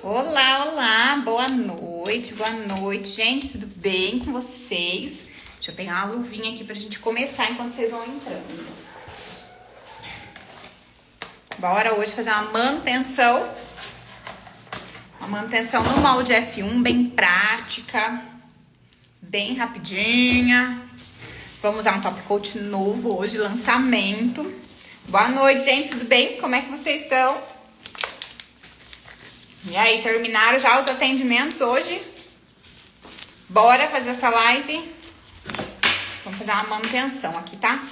Olá, olá, boa noite, gente, tudo bem com vocês? Deixa eu pegar uma luvinha aqui pra gente começar enquanto vocês vão entrando. Bora hoje fazer uma manutenção no molde F1, bem prática, bem rapidinha. Vamos usar um top coat novo hoje, lançamento. Boa noite, gente, tudo bem? Como é que vocês estão? E aí, terminaram já os atendimentos hoje? Bora fazer essa live? Vamos fazer uma manutenção aqui, tá?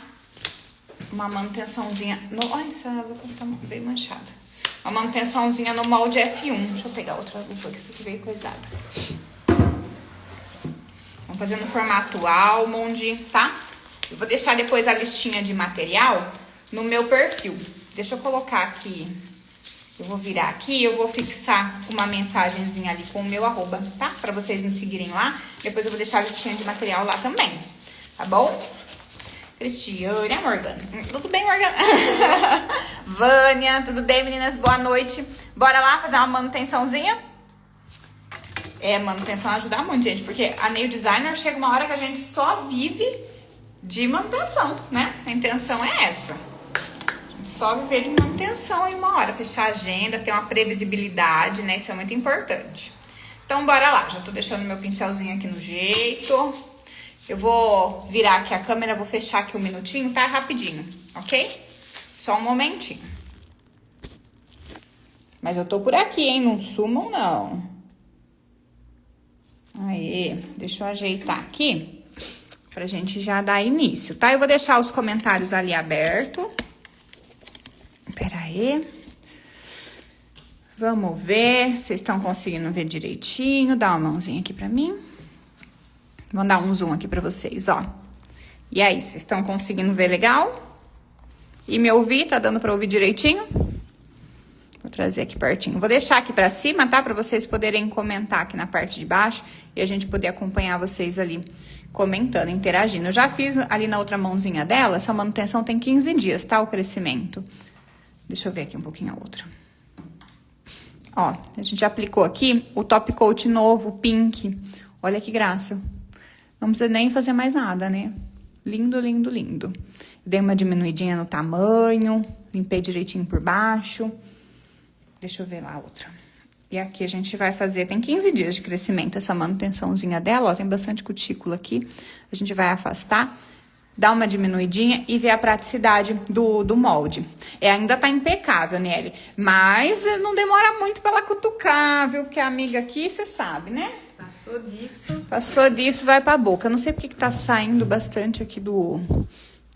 Uma manutençãozinha olha, essa luva tá bem manchada. Uma manutençãozinha no molde F1. Deixa eu pegar outra luva, que essa aqui veio coisada. Vamos fazer no formato almond, tá? Eu vou deixar depois a listinha de material no meu perfil. Deixa eu colocar aqui. Eu vou virar aqui, eu vou fixar uma mensagenzinha ali com o meu arroba, tá? Pra vocês me seguirem lá. Depois eu vou deixar a listinha de material lá também, tá bom? Cristiane, Morgana. Tudo bem, Morgana? Vânia, tudo bem, meninas? Boa noite. Bora lá fazer uma manutençãozinha? Manutenção ajuda muito, gente, porque a nail designer chega uma hora que a gente só vive de manutenção, né? A intenção é essa. Só viver de manutenção em uma hora, fechar a agenda, ter uma previsibilidade, né? Isso é muito importante. Então, bora lá. Já tô deixando meu pincelzinho aqui no jeito. Eu vou virar aqui a câmera, vou fechar aqui um minutinho, tá? Rapidinho, ok? Só um momentinho. Mas eu tô por aqui, hein? Não sumam, não. Aí, deixa eu ajeitar aqui pra gente já dar início, tá? Eu vou deixar os comentários ali abertos. Pera aí. Vamos ver. Vocês estão conseguindo ver direitinho? Dá uma mãozinha aqui pra mim. Vou dar um zoom aqui pra vocês, ó. E aí, vocês estão conseguindo ver legal? E me ouvir? Tá dando pra ouvir direitinho? Vou trazer aqui pertinho. Vou deixar aqui pra cima, tá? Pra vocês poderem comentar aqui na parte de baixo. E a gente poder acompanhar vocês ali comentando, interagindo. Eu já fiz ali na outra mãozinha dela. Essa manutenção tem 15 dias, tá? O crescimento. Deixa eu ver aqui um pouquinho a outra. Ó, a gente aplicou aqui o top coat novo, pink. Olha que graça. Não precisa nem fazer mais nada, né? Lindo, lindo, lindo. Dei uma diminuidinha no tamanho. Limpei direitinho por baixo. Deixa eu ver lá a outra. E aqui a gente vai fazer... Tem 15 dias de crescimento essa manutençãozinha dela. Ó, tem bastante cutícula aqui. A gente vai afastar. Dá uma diminuidinha e ver a praticidade do molde. Ainda tá impecável, Nelly. Mas não demora muito pra ela cutucar, viu? Porque a amiga aqui, você sabe, né? Passou disso. Passou disso, vai pra boca. Não sei porque que tá saindo bastante aqui do...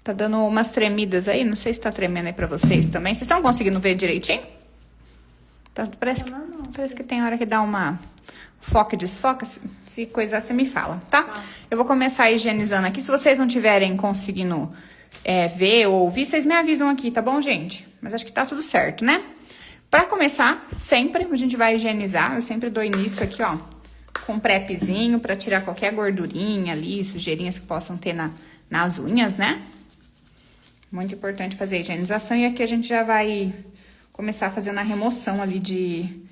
Tá dando umas tremidas aí. Não sei se tá tremendo aí pra vocês também. Vocês estão conseguindo ver direitinho? Tá, parece que tem hora que dá uma... Foca e desfoca, se coisar, você me fala, tá? Eu vou começar higienizando aqui. Se vocês não tiverem conseguindo ver ou ouvir, vocês me avisam aqui, tá bom, gente? Mas acho que tá tudo certo, né? Pra começar, sempre a gente vai higienizar. Eu sempre dou início aqui, ó, com um prepzinho pra tirar qualquer gordurinha ali, sujeirinhas que possam ter nas unhas, né? Muito importante fazer a higienização. E aqui a gente já vai começar fazendo a remoção ali de...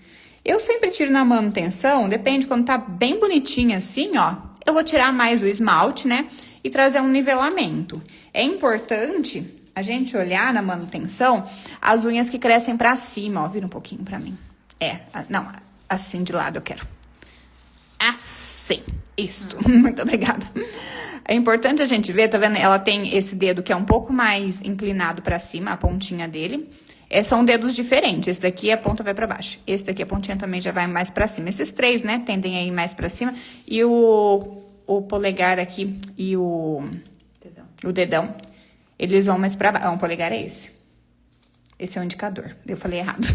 Eu sempre tiro na manutenção, depende, quando tá bem bonitinha assim, ó, eu vou tirar mais o esmalte, né, e trazer um nivelamento. É importante a gente olhar na manutenção as unhas que crescem pra cima, ó, vira um pouquinho pra mim. Não, assim de lado eu quero. Assim, isto, muito obrigada. É importante a gente ver, tá vendo? Ela tem esse dedo que é um pouco mais inclinado pra cima, a pontinha dele. São dedos diferentes. Esse daqui a ponta vai pra baixo. Esse daqui a pontinha também já vai mais pra cima. Esses três, né, tendem a ir mais pra cima. E o polegar aqui e o dedão, eles vão mais pra baixo. O polegar é esse. Esse é o indicador. Eu falei errado.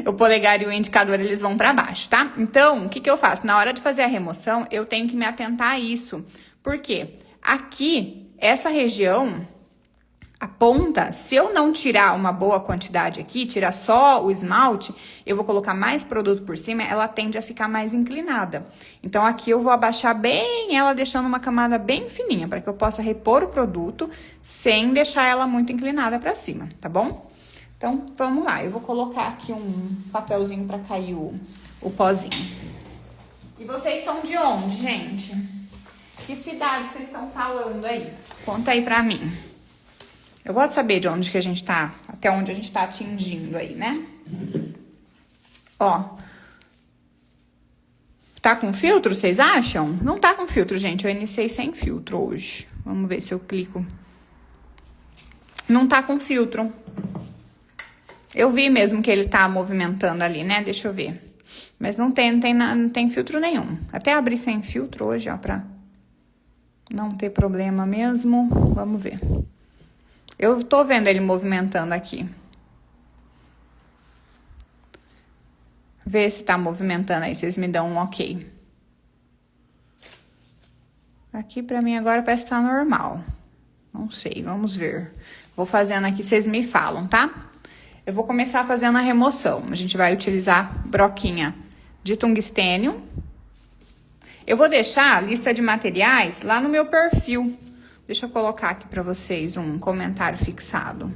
O polegar e o indicador, eles vão pra baixo, tá? Então, o que eu faço? Na hora de fazer a remoção, eu tenho que me atentar a isso. Por quê? Aqui, essa região... A ponta, se eu não tirar uma boa quantidade aqui, tirar só o esmalte, eu vou colocar mais produto por cima, ela tende a ficar mais inclinada. Então, aqui eu vou abaixar bem ela, deixando uma camada bem fininha, para que eu possa repor o produto sem deixar ela muito inclinada para cima, tá bom? Então, vamos lá. Eu vou colocar aqui um papelzinho pra cair o pozinho. E vocês são de onde, gente? Que cidade vocês estão falando aí? Conta aí pra mim. Eu gosto de saber de onde que a gente tá, até onde a gente tá atingindo aí, né? Ó. Tá com filtro, vocês acham? Não tá com filtro, gente. Eu iniciei sem filtro hoje. Vamos ver se eu clico. Não tá com filtro. Eu vi mesmo que ele tá movimentando ali, né? Deixa eu ver. Mas não tem filtro nenhum. Até abri sem filtro hoje, ó, pra não ter problema mesmo. Vamos ver. Eu tô vendo ele movimentando aqui. Vê se tá movimentando aí, vocês me dão um ok. Aqui pra mim agora parece que tá normal. Não sei, vamos ver. Vou fazendo aqui, vocês me falam, tá? Eu vou começar fazendo a remoção. A gente vai utilizar broquinha de tungstênio. Eu vou deixar a lista de materiais lá no meu perfil. Deixa eu colocar aqui pra vocês um comentário fixado.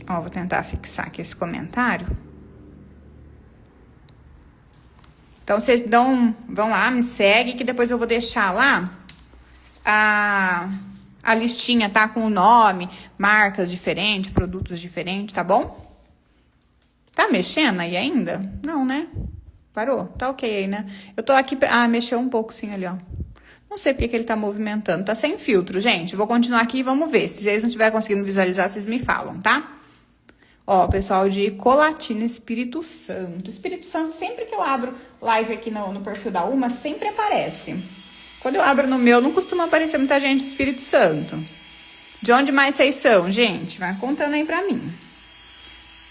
Ó, vou tentar fixar aqui esse comentário. Então, vocês vão lá, me segue, que depois eu vou deixar lá a listinha, tá? Com o nome, marcas diferentes, produtos diferentes, tá bom? Tá mexendo aí ainda? Não, né? Parou? Tá ok aí, né? Eu tô aqui... Ah, mexeu um pouco sim ali, ó. Não sei porque que ele tá movimentando. Tá sem filtro, gente. Vou continuar aqui e vamos ver. Se vocês não estiverem conseguindo visualizar, vocês me falam, tá? Ó, pessoal de Colatina, Espírito Santo. Espírito Santo, sempre que eu abro live aqui no perfil da Uma, sempre aparece. Quando eu abro no meu, não costuma aparecer muita gente do Espírito Santo. De onde mais vocês são, gente? Vai contando aí pra mim.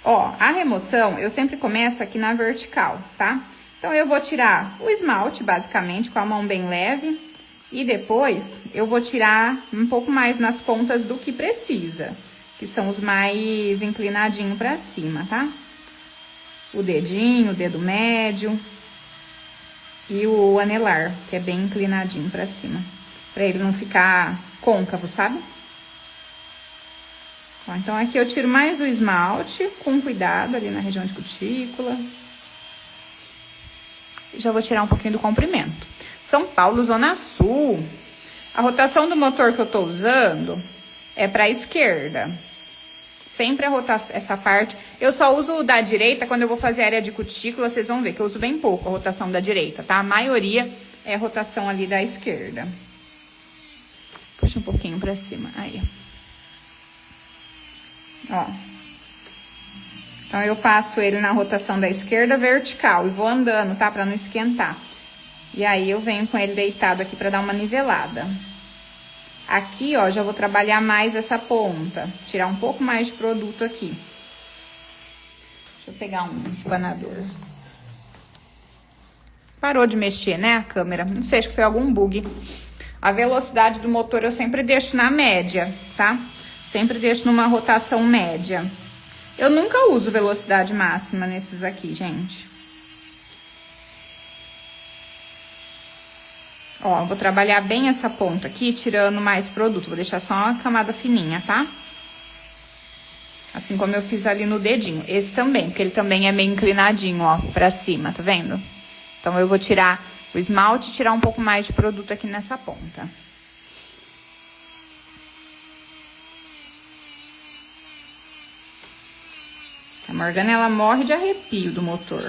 Ó, a remoção, eu sempre começo aqui na vertical, tá? Então, eu vou tirar o esmalte, basicamente, com a mão bem leve. E depois, eu vou tirar um pouco mais nas pontas do que precisa. Que são os mais inclinadinhos pra cima, tá? O dedinho, o dedo médio. E o anelar, que é bem inclinadinho pra cima. Pra ele não ficar côncavo, sabe? Ó, então, aqui eu tiro mais o esmalte, com cuidado ali na região de cutícula. E já vou tirar um pouquinho do comprimento. São Paulo, Zona Sul. A rotação do motor que eu tô usando é pra esquerda. Sempre a rotação, essa parte. Eu só uso o da direita quando eu vou fazer área de cutícula. Vocês vão ver que eu uso bem pouco a rotação da direita, tá? A maioria é a rotação ali da esquerda. Puxa um pouquinho pra cima. Aí. Ó. Então, eu passo ele na rotação da esquerda vertical e vou andando, tá? Pra não esquentar. E aí, eu venho com ele deitado aqui pra dar uma nivelada. Aqui, ó, já vou trabalhar mais essa ponta. Tirar um pouco mais de produto aqui. Deixa eu pegar um espanador. Parou de mexer, né, a câmera? Não sei, acho que foi algum bug. A velocidade do motor eu sempre deixo na média, tá? Sempre deixo numa rotação média. Eu nunca uso velocidade máxima nesses aqui, gente. Ó, vou trabalhar bem essa ponta aqui, tirando mais produto. Vou deixar só uma camada fininha, tá? Assim como eu fiz ali no dedinho. Esse também, porque ele também é meio inclinadinho, ó, pra cima, tá vendo? Então, eu vou tirar o esmalte e tirar um pouco mais de produto aqui nessa ponta. A Morgana, ela morre de arrepio do motor.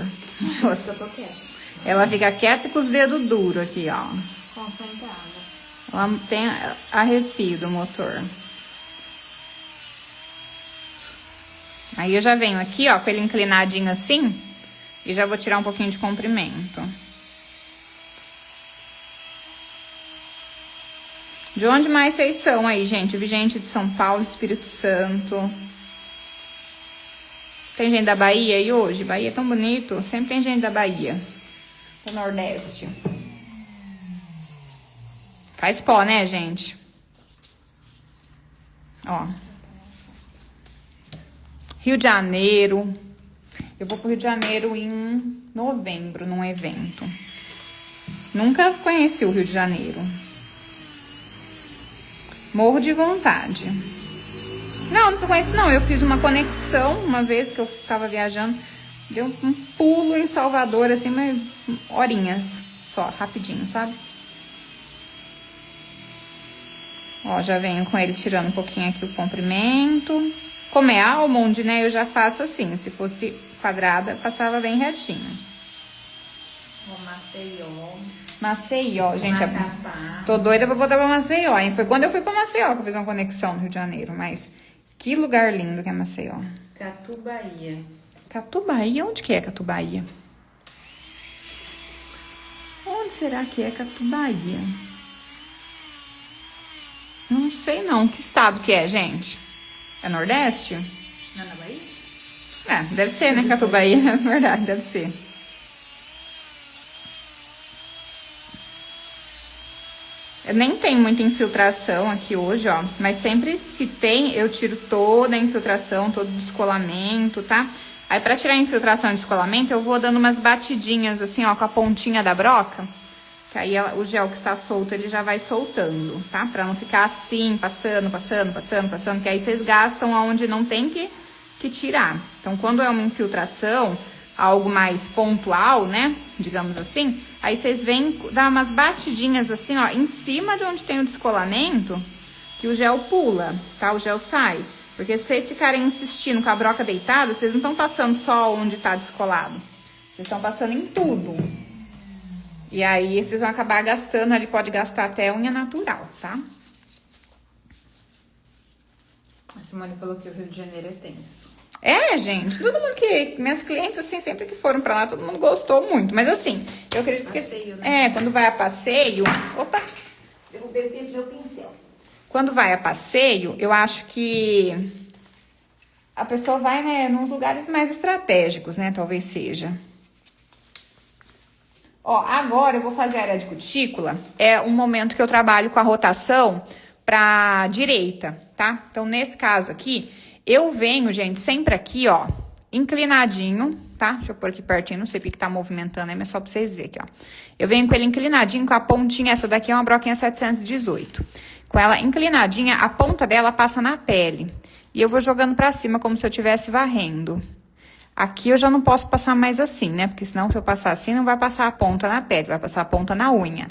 Nossa, eu tô quieta. Ela fica quieta com os dedos duros aqui, ó. Concentrada. Ela tem arrepio do motor. Aí eu já venho aqui, ó, com ele inclinadinho assim. E já vou tirar um pouquinho de comprimento. De onde mais vocês são aí, gente? Eu vi gente de São Paulo, Espírito Santo. Tem gente da Bahia aí hoje? Bahia é tão bonito. Sempre tem gente da Bahia. Do Nordeste. Faz pó, né, gente? Ó. Rio de Janeiro. Eu vou pro Rio de Janeiro em novembro, num evento. Nunca conheci o Rio de Janeiro. Morro de vontade. Não conheço não. Eu fiz uma conexão uma vez que eu tava viajando. Deu um pulo em Salvador, assim, mas horinhas só, rapidinho, sabe? Ó, já venho com ele tirando um pouquinho aqui o comprimento. Como é almond, né, eu já faço assim. Se fosse quadrada, passava bem retinho. Maceió, gente. Tô doida pra botar pra Maceió, hein? Foi quando eu fui pra Maceió que eu fiz uma conexão no Rio de Janeiro, mas que lugar lindo que é Maceió. Catubaía. Catubaía? Onde que é Catubaía? Onde será que é Catubaía? Não sei não. Que estado que é, gente? É Nordeste? Não é na Bahia? É, deve ser, né? Catubaía, é verdade, deve ser. Eu nem tem muita infiltração aqui hoje, ó. Mas sempre se tem, eu tiro toda a infiltração, todo o descolamento, tá? Aí pra tirar a infiltração e descolamento, eu vou dando umas batidinhas assim, ó, com a pontinha da broca. Que aí o gel que está solto, ele já vai soltando, tá? Pra não ficar assim, passando, que aí vocês gastam aonde não tem que tirar. Então, quando é uma infiltração, algo mais pontual, né? Digamos assim, aí vocês vêm dar umas batidinhas assim, ó, em cima de onde tem o descolamento, que o gel pula, tá? O gel sai. Porque se vocês ficarem insistindo com a broca deitada, vocês não estão passando só onde tá descolado. Vocês estão passando em tudo. E aí, vocês vão acabar gastando, ali pode gastar até unha natural, tá? A Simone falou que o Rio de Janeiro é tenso. É, gente, todo mundo que... Minhas clientes, assim, sempre que foram pra lá, todo mundo gostou muito. Mas, assim, eu acredito passeio, que... né? É, quando vai a passeio... Opa! Derrubei meu pincel. Quando vai a passeio, eu acho que... A pessoa vai, né, nos lugares mais estratégicos, né? Talvez seja... Ó, agora eu vou fazer a área de cutícula. É um momento que eu trabalho com a rotação pra direita, tá? Então, nesse caso aqui, eu venho, gente, sempre aqui, ó, inclinadinho, tá? Deixa eu pôr aqui pertinho, não sei porque tá movimentando aí, mas só pra vocês verem aqui, ó. Eu venho com ele inclinadinho, com a pontinha, essa daqui é uma broquinha 718. Com ela inclinadinha, a ponta dela passa na pele. E eu vou jogando pra cima, como se eu estivesse varrendo. Aqui eu já não posso passar mais assim, né? Porque senão, se eu passar assim, não vai passar a ponta na pele, vai passar a ponta na unha.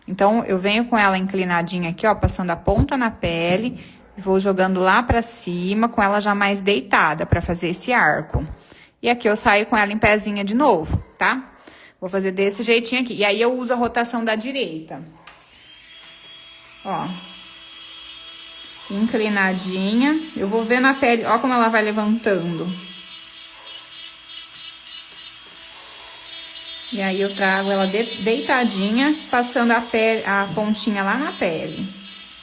Então, eu venho com ela inclinadinha aqui, ó, passando a ponta na pele, e vou jogando lá pra cima, com ela já mais deitada, pra fazer esse arco. E aqui eu saio com ela em pezinha de novo, tá? Vou fazer desse jeitinho aqui. E aí, eu uso a rotação da direita. Ó. Inclinadinha. Eu vou ver na pele, ó como ela vai levantando. E aí, eu trago ela deitadinha, passando a pontinha lá na pele.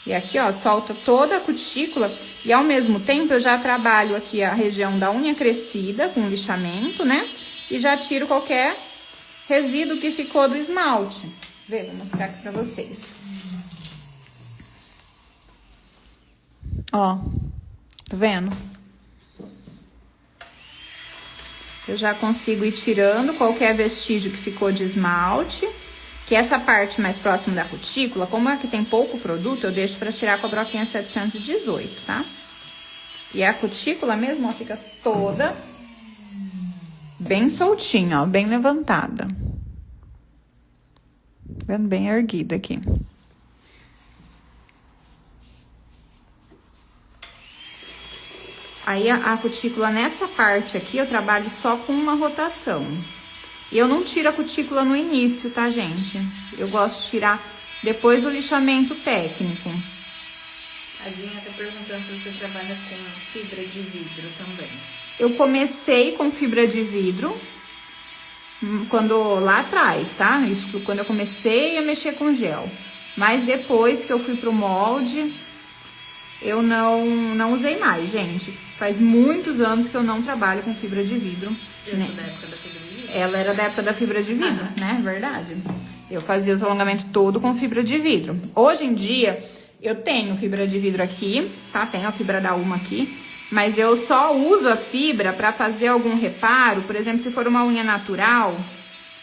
E aqui, ó, solta toda a cutícula. E ao mesmo tempo, eu já trabalho aqui a região da unha crescida com lixamento, né? E já tiro qualquer resíduo que ficou do esmalte. Vê, vou mostrar aqui pra vocês. Ó, tá vendo? Eu já consigo ir tirando qualquer vestígio que ficou de esmalte. Que essa parte mais próxima da cutícula, como aqui tem pouco produto, eu deixo pra tirar com a broquinha 718, tá? E a cutícula mesmo, ó, fica toda bem soltinha, ó, bem levantada. Vendo bem erguida aqui. Aí, a cutícula nessa parte aqui, eu trabalho só com uma rotação. E eu não tiro a cutícula no início, tá, gente? Eu gosto de tirar depois do lixamento técnico. A Dinha tá perguntando se você trabalha com fibra de vidro também. Eu comecei com fibra de vidro, lá atrás, tá? Isso quando eu comecei a mexer com gel. Mas depois que eu fui pro molde, eu não usei mais, gente. Faz muitos anos que eu não trabalho com fibra de vidro. Eu sou da época da fibra de vidro. Ela era da época da fibra de vidro, né? Verdade. Eu fazia os alongamentos todo com fibra de vidro. Hoje em dia, eu tenho fibra de vidro aqui, tá? Tenho a fibra da Uma aqui. Mas eu só uso a fibra pra fazer algum reparo. Por exemplo, se for uma unha natural,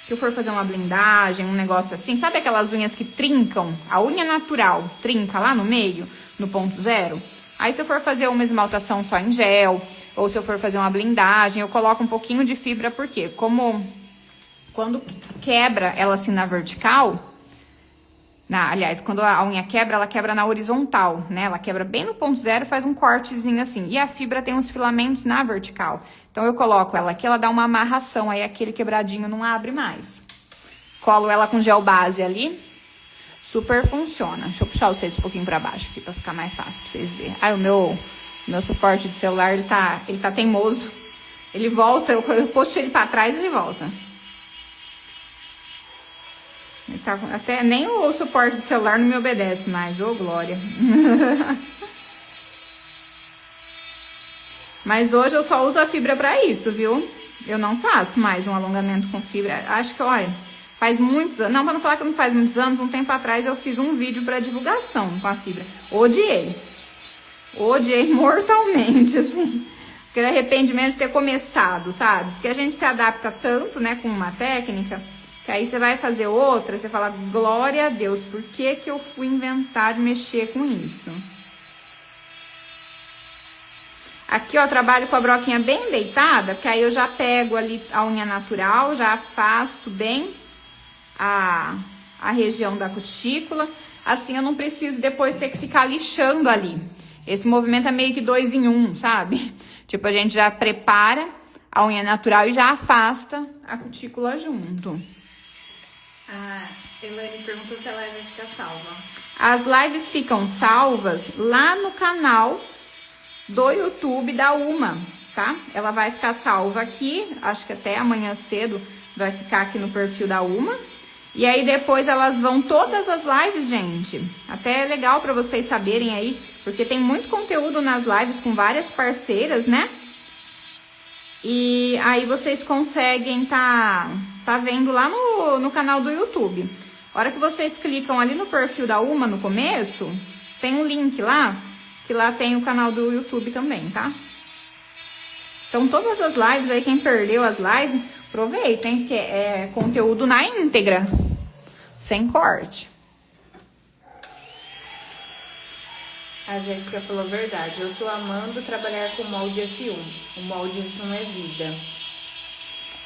que eu for fazer uma blindagem, um negócio assim, sabe aquelas unhas que trincam? A unha natural trinca lá no meio, no ponto zero. Aí se eu for fazer uma esmaltação só em gel, ou se eu for fazer uma blindagem, eu coloco um pouquinho de fibra, porque como quando quebra ela assim na vertical, aliás, quando a unha quebra, ela quebra na horizontal, né? Ela quebra bem no ponto zero e faz um cortezinho assim. E a fibra tem uns filamentos na vertical. Então, eu coloco ela aqui, ela dá uma amarração, aí aquele quebradinho não abre mais. Colo ela com gel base ali, super funciona. Deixa eu puxar vocês um pouquinho pra baixo aqui, pra ficar mais fácil pra vocês verem. Ai, o meu suporte de celular, ele tá teimoso. Ele volta, eu puxo ele pra trás e ele volta. Ele tá, até nem o suporte do celular não me obedece mais, ô glória. Mas hoje eu só uso a fibra pra isso, viu? Eu não faço mais um alongamento com fibra. Acho que, olha, faz muitos anos. Não, pra não falar que não faz muitos anos, um tempo atrás eu fiz um vídeo pra divulgação com a fibra. Odiei. Odiei mortalmente, assim. Aquele arrependimento de ter começado, sabe? Porque a gente se adapta tanto, né, com uma técnica, que aí você vai fazer outra, você fala, glória a Deus, por que que eu fui inventar de mexer com isso? Aqui, ó, eu trabalho com a broquinha bem deitada, porque aí eu já pego ali a unha natural, já afasto bem a região da cutícula. Assim eu não preciso depois ter que ficar lixando ali. Esse movimento é meio que 2 em 1, sabe? Tipo, a gente já prepara a unha natural e já afasta a cutícula junto. A Elaine perguntou se a live vai ficar salva. As lives ficam salvas lá no canal do YouTube da Uma, tá? Ela vai ficar salva aqui, acho que até amanhã cedo vai ficar aqui no perfil da Uma. E aí depois elas vão todas as lives, gente. Até é legal pra vocês saberem aí, porque tem muito conteúdo nas lives com várias parceiras, né? E aí vocês conseguem tá vendo lá no canal do YouTube. A hora que vocês clicam ali no perfil da Uma no começo, tem um link lá, que lá tem o canal do YouTube também, tá? Então todas as lives aí, quem perdeu as lives, aproveitem, porque é conteúdo na íntegra, sem corte. A Jéssica falou a verdade. Eu tô amando trabalhar com molde F1. O molde F1 é vida.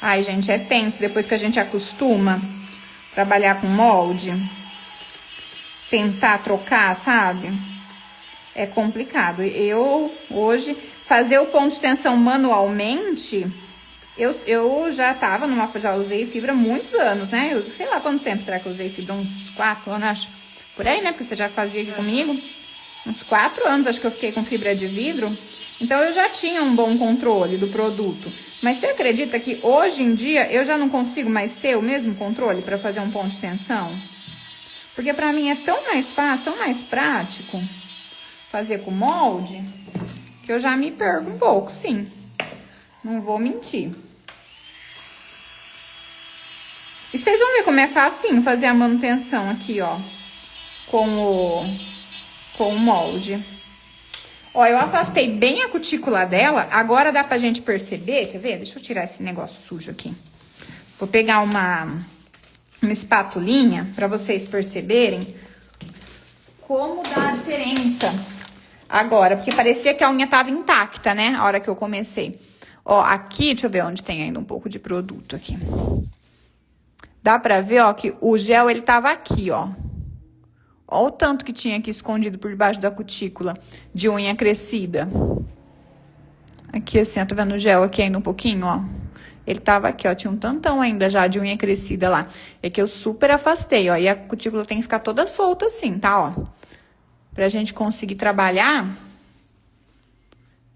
Ai, gente, é tenso. Depois que a gente acostuma trabalhar com molde, tentar trocar, sabe? É complicado. Eu, hoje, fazer o ponto de tensão manualmente, eu já tava já usei fibra há muitos anos, né? Eu sei lá quanto tempo será que eu usei fibra? Uns 4 anos, acho. Por aí, né? Porque você já fazia aqui comigo. Uns 4 anos, acho que eu fiquei com fibra de vidro. Então, eu já tinha um bom controle do produto. Mas você acredita que hoje em dia eu já não consigo mais ter o mesmo controle para fazer um ponto de tensão? Porque pra mim é tão mais fácil, tão mais prático fazer com molde, que eu já me perco um pouco, sim. Não vou mentir. E vocês vão ver como é facinho fazer a manutenção aqui, ó, com o molde. Ó, eu afastei bem a cutícula dela, agora dá pra gente perceber, quer ver? Deixa eu tirar esse negócio sujo aqui. Vou pegar uma espatulinha pra vocês perceberem como dá a diferença agora, porque parecia que a unha tava intacta, né, a hora que eu comecei. Ó, aqui, deixa eu ver onde tem ainda um pouco de produto aqui. Dá pra ver, ó, que o gel, ele tava aqui, ó. Ó o tanto que tinha aqui escondido por debaixo da cutícula de unha crescida. Aqui, assim, ó, tá vendo o gel aqui ainda um pouquinho, ó. Ele tava aqui, ó, tinha um tantão ainda já de unha crescida lá. É que eu super afastei, ó, e a cutícula tem que ficar toda solta assim, tá, ó. Pra gente conseguir trabalhar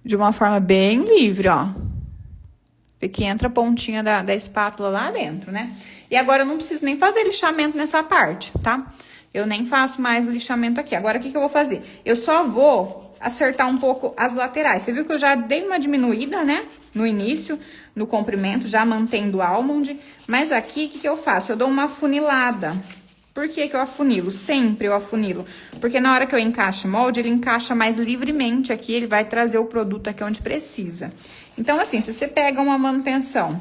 de uma forma bem livre, ó. Porque entra a pontinha da espátula lá dentro, né? E agora eu não preciso nem fazer lixamento nessa parte, tá? Eu nem faço mais o lixamento aqui. Agora, o que eu vou fazer? Eu só vou acertar um pouco as laterais. Você viu que eu já dei uma diminuída, né? No início, no comprimento, já mantendo o almond. Mas aqui, o que eu faço? Eu dou uma afunilada. Por que que eu afunilo? Sempre eu afunilo. Porque na hora que eu encaixo o molde, ele encaixa mais livremente aqui. Ele vai trazer o produto aqui onde precisa. Então, assim, se você pega uma manutenção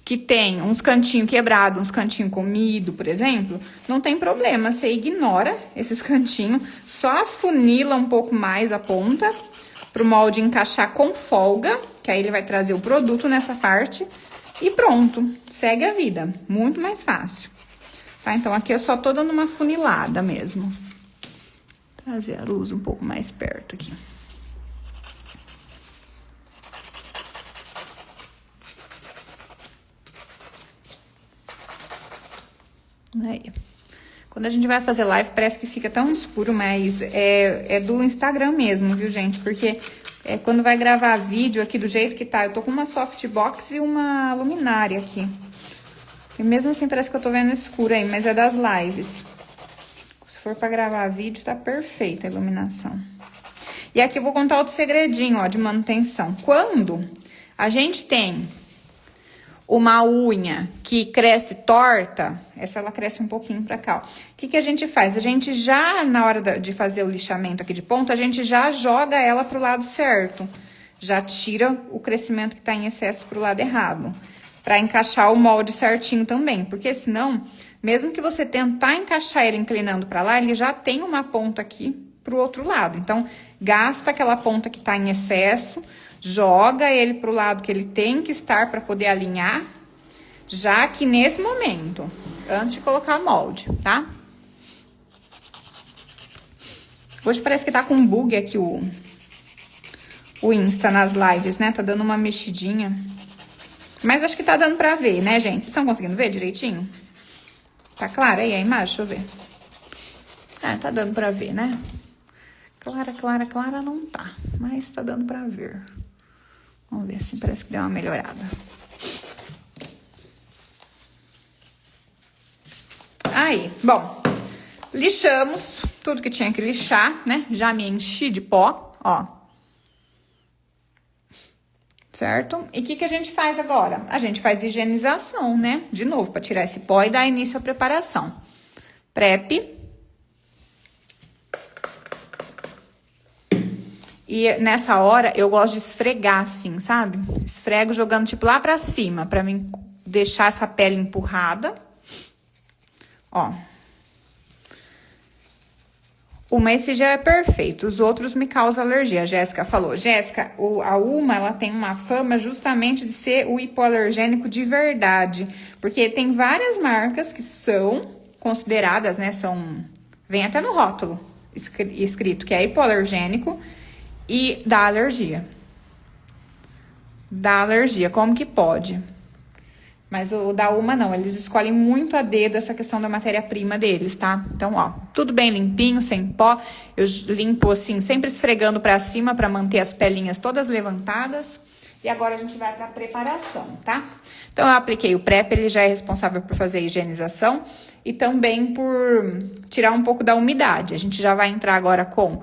que tem uns cantinhos quebrados, uns cantinhos comidos, por exemplo, não tem problema, você ignora esses cantinhos, só afunila um pouco mais a ponta pro molde encaixar com folga, que aí ele vai trazer o produto nessa parte e pronto, segue a vida, muito mais fácil. Tá? Então, aqui eu só tô dando uma funilada mesmo. Trazer a luz um pouco mais perto aqui. Aí. Quando a gente vai fazer live, parece que fica tão escuro, mas é do Instagram mesmo, viu, gente? Porque quando vai gravar vídeo aqui do jeito que tá, eu tô com uma softbox e uma luminária aqui. E mesmo assim parece que eu tô vendo escuro aí, mas é das lives. Se for pra gravar vídeo, tá perfeita a iluminação. E aqui eu vou contar outro segredinho, ó, de manutenção. Quando a gente tem uma unha que cresce torta, essa ela cresce um pouquinho pra cá, ó. O que a gente faz? A gente já, na hora de fazer o lixamento aqui de ponta, a gente já joga ela pro lado certo. Já tira o crescimento que tá em excesso pro lado errado. Pra encaixar o molde certinho também. Porque senão, mesmo que você tentar encaixar ele inclinando pra lá, ele já tem uma ponta aqui pro outro lado. Então, gasta aquela ponta que tá em excesso, joga ele pro lado que ele tem que estar para poder alinhar, já que nesse momento, antes de colocar o molde, tá? Hoje parece que tá com um bug aqui o Insta nas lives, né? Tá dando uma mexidinha. Mas acho que tá dando pra ver, né, gente? Vocês estão conseguindo ver direitinho? Tá clara aí a imagem? Deixa eu ver. Tá dando pra ver, né? Clara não tá. Mas tá dando pra ver. Vamos ver assim, parece que deu uma melhorada. Aí, bom, lixamos tudo que tinha que lixar, né? Já me enchi de pó, ó. Certo? E o que a gente faz agora? A gente faz higienização, né? De novo, para tirar esse pó e dar início à preparação. Prep. E nessa hora, eu gosto de esfregar assim, sabe? Esfrego jogando, tipo, lá pra cima, pra mim deixar essa pele empurrada. Ó. Esse já é perfeito, os outros me causam alergia. A Jéssica falou. Jéssica, a Uma, ela tem uma fama justamente de ser o hipoalergênico de verdade. Porque tem várias marcas que são consideradas, né? Vem até no rótulo escrito que é hipoalergênico. E dá alergia. Dá alergia, como que pode? Mas o da Uma não, eles escolhem muito a dedo essa questão da matéria-prima deles, tá? Então, ó, tudo bem limpinho, sem pó. Eu limpo assim, sempre esfregando pra cima pra manter as pelinhas todas levantadas. E agora a gente vai pra preparação, tá? Então, eu apliquei o PrEP, ele já é responsável por fazer a higienização e também por tirar um pouco da umidade. A gente já vai entrar agora com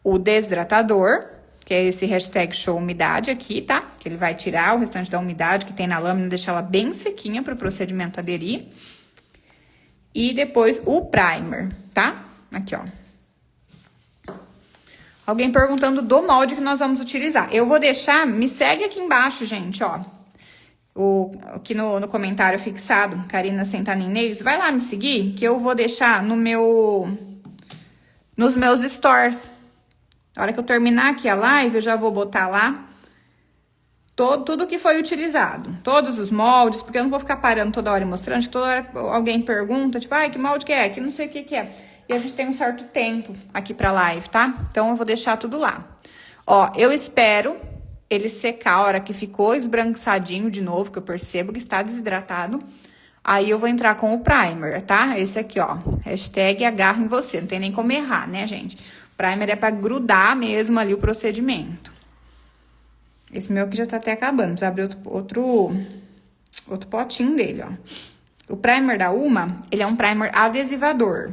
o desidratador, que é esse hashtag show umidade aqui, tá? Que ele vai tirar o restante da umidade que tem na lâmina, deixar ela bem sequinha para o procedimento aderir. E depois o primer, tá? Aqui, ó. Alguém perguntando do molde que nós vamos utilizar. Eu vou deixar, me segue aqui embaixo, gente, ó. Aqui no comentário fixado, Karina Sentanin Nails, vai lá me seguir, que eu vou deixar nos meus stores. Na hora que eu terminar aqui a live, eu já vou botar lá tudo que foi utilizado. Todos os moldes, porque eu não vou ficar parando toda hora e mostrando, que toda hora alguém pergunta, tipo, que molde que é? Que não sei o que é. E a gente tem um certo tempo aqui pra live, tá? Então, eu vou deixar tudo lá. Ó, eu espero ele secar a hora que ficou esbranquiçadinho de novo, que eu percebo que está desidratado. Aí, eu vou entrar com o primer, tá? Esse aqui, ó. Hashtag agarra em você. Não tem nem como errar, né, gente? Primer é pra grudar mesmo ali o procedimento. Esse meu aqui já tá até acabando. Precisa abrir outro potinho dele, ó. O primer da Uma, ele é um primer adesivador.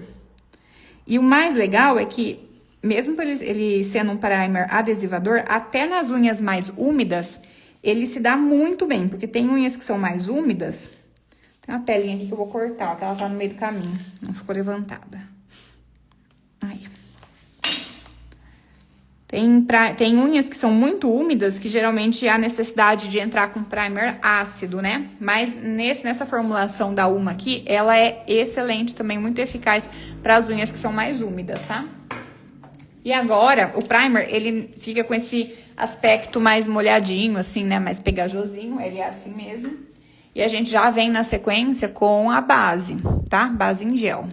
E o mais legal é que, mesmo ele sendo um primer adesivador, até nas unhas mais úmidas, ele se dá muito bem. Porque tem unhas que são mais úmidas. Tem uma pelinha aqui que eu vou cortar, ó, que ela tá no meio do caminho. Não ficou levantada. Aí. Tem unhas que são muito úmidas, que geralmente há necessidade de entrar com primer ácido, né? Mas nessa formulação da Uma aqui, ela é excelente também, muito eficaz para as unhas que são mais úmidas, tá? E agora, o primer, ele fica com esse aspecto mais molhadinho, assim, né? Mais pegajosinho, ele é assim mesmo. E a gente já vem na sequência com a base, tá? Base em gel.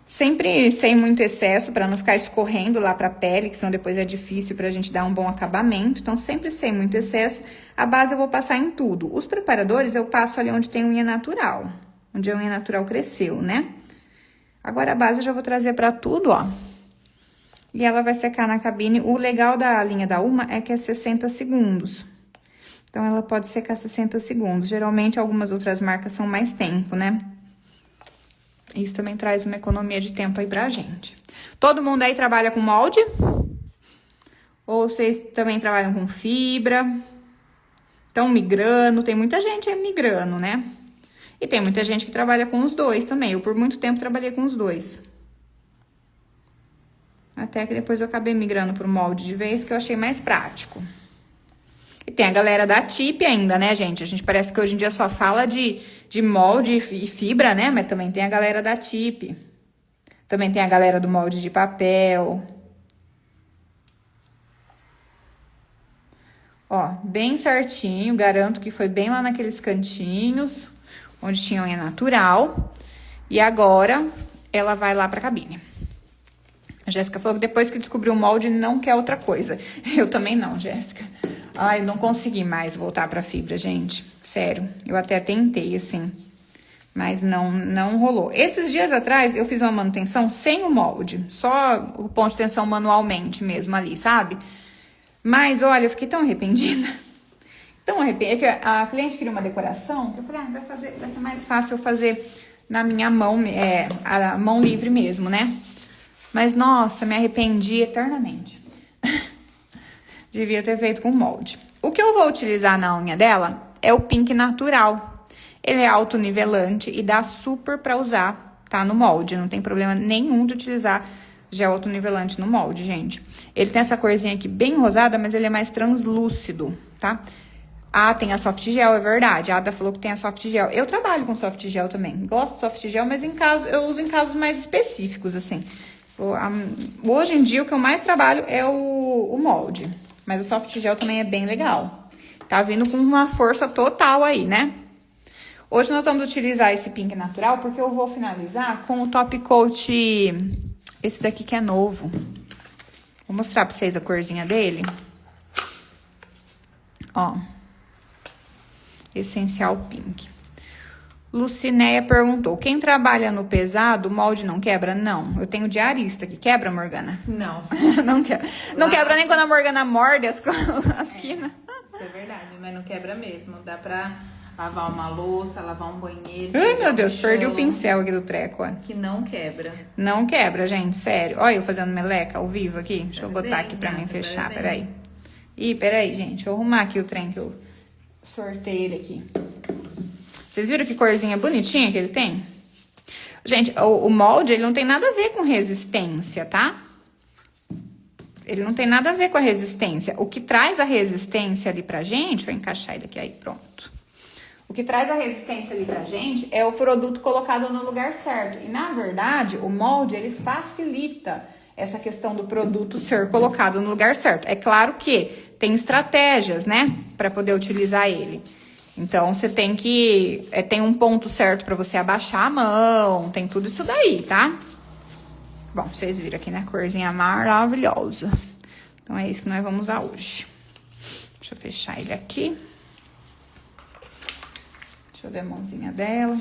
Sempre sem muito excesso, para não ficar escorrendo lá pra pele, que senão depois é difícil pra gente dar um bom acabamento. Então, sempre sem muito excesso. A base eu vou passar em tudo. Os preparadores eu passo ali onde tem unha natural. Onde a unha natural cresceu, né? Agora, a base eu já vou trazer pra tudo, ó. E ela vai secar na cabine. O legal da linha da Uma é que é 60 segundos. Então, ela pode secar 60 segundos. Geralmente, algumas outras marcas são mais tempo, né? Isso também traz uma economia de tempo aí pra gente. Todo mundo aí trabalha com molde? Ou vocês também trabalham com fibra? Estão migrando? Tem muita gente aí migrando, né? E tem muita gente que trabalha com os dois também. Eu, por muito tempo, trabalhei com os dois. Até que depois eu acabei migrando pro molde de vez, que eu achei mais prático. E tem a galera da TIP ainda, né, gente? A gente parece que hoje em dia só fala de molde e fibra, né? Mas também tem a galera da TIP. Também tem a galera do molde de papel. Ó, bem certinho. Garanto que foi bem lá naqueles cantinhos, onde tinha unha natural. E agora, ela vai lá pra cabine. A Jéssica falou que depois que descobriu o molde, não quer outra coisa. Eu também não, Jéssica. Ai, não consegui mais voltar pra fibra, gente. Sério, eu até tentei, assim. Mas não rolou. Esses dias atrás, eu fiz uma manutenção sem o molde. Só o ponto de tensão manualmente mesmo ali, sabe? Mas, olha, eu fiquei tão arrependida. Tão arrependida. Que a cliente queria uma decoração. Que eu falei, vai ser mais fácil eu fazer na minha mão, a mão livre mesmo, né? Mas, nossa, me arrependi eternamente. Devia ter feito com molde. O que eu vou utilizar na unha dela é o Pink Natural. Ele é autonivelante e dá super pra usar, tá? No molde. Não tem problema nenhum de utilizar gel autonivelante no molde, gente. Ele tem essa corzinha aqui bem rosada, mas ele é mais translúcido, tá? Ah, tem a soft gel, é verdade. A Ada falou que tem a soft gel. Eu trabalho com soft gel também. Gosto de soft gel, mas eu uso em casos mais específicos, assim. Hoje em dia, o que eu mais trabalho é o molde. Mas o soft gel também é bem legal. Tá vindo com uma força total aí, né? Hoje nós vamos utilizar esse Pink Natural, porque eu vou finalizar com o Top Coat, esse daqui que é novo. Vou mostrar pra vocês a corzinha dele. Ó. Essencial Pink. Lucinéia perguntou, quem trabalha no pesado, o molde não quebra? Não, eu tenho diarista que quebra, Morgana? Não. Não quebra. Não quebra nem quando a Morgana morde as quinas. Isso é verdade, mas não quebra mesmo. Dá pra lavar uma louça, lavar um banheiro. Ai, meu Deus, perdi o pincel aqui do treco, ó. Que não quebra. Não quebra, gente, sério. Olha eu fazendo meleca ao vivo aqui. Deixa eu botar aqui pra mim fechar, peraí. Ih, peraí, gente, deixa eu arrumar aqui o trem que eu sorteio ele aqui. Vocês viram que corzinha bonitinha que ele tem? Gente, o molde, ele não tem nada a ver com resistência, tá? Ele não tem nada a ver com a resistência. O que traz a resistência ali pra gente... Vou encaixar ele aqui, aí, pronto. O que traz a resistência ali pra gente é o produto colocado no lugar certo. E, na verdade, o molde, ele facilita essa questão do produto ser colocado no lugar certo. É claro que tem estratégias, né? Pra poder utilizar ele. Então, você tem que... tem um ponto certo pra você abaixar a mão, tem tudo isso daí, tá? Bom, vocês viram aqui, né? Corzinha maravilhosa. Então, é isso que nós vamos usar hoje. Deixa eu fechar ele aqui. Deixa eu ver a mãozinha dela.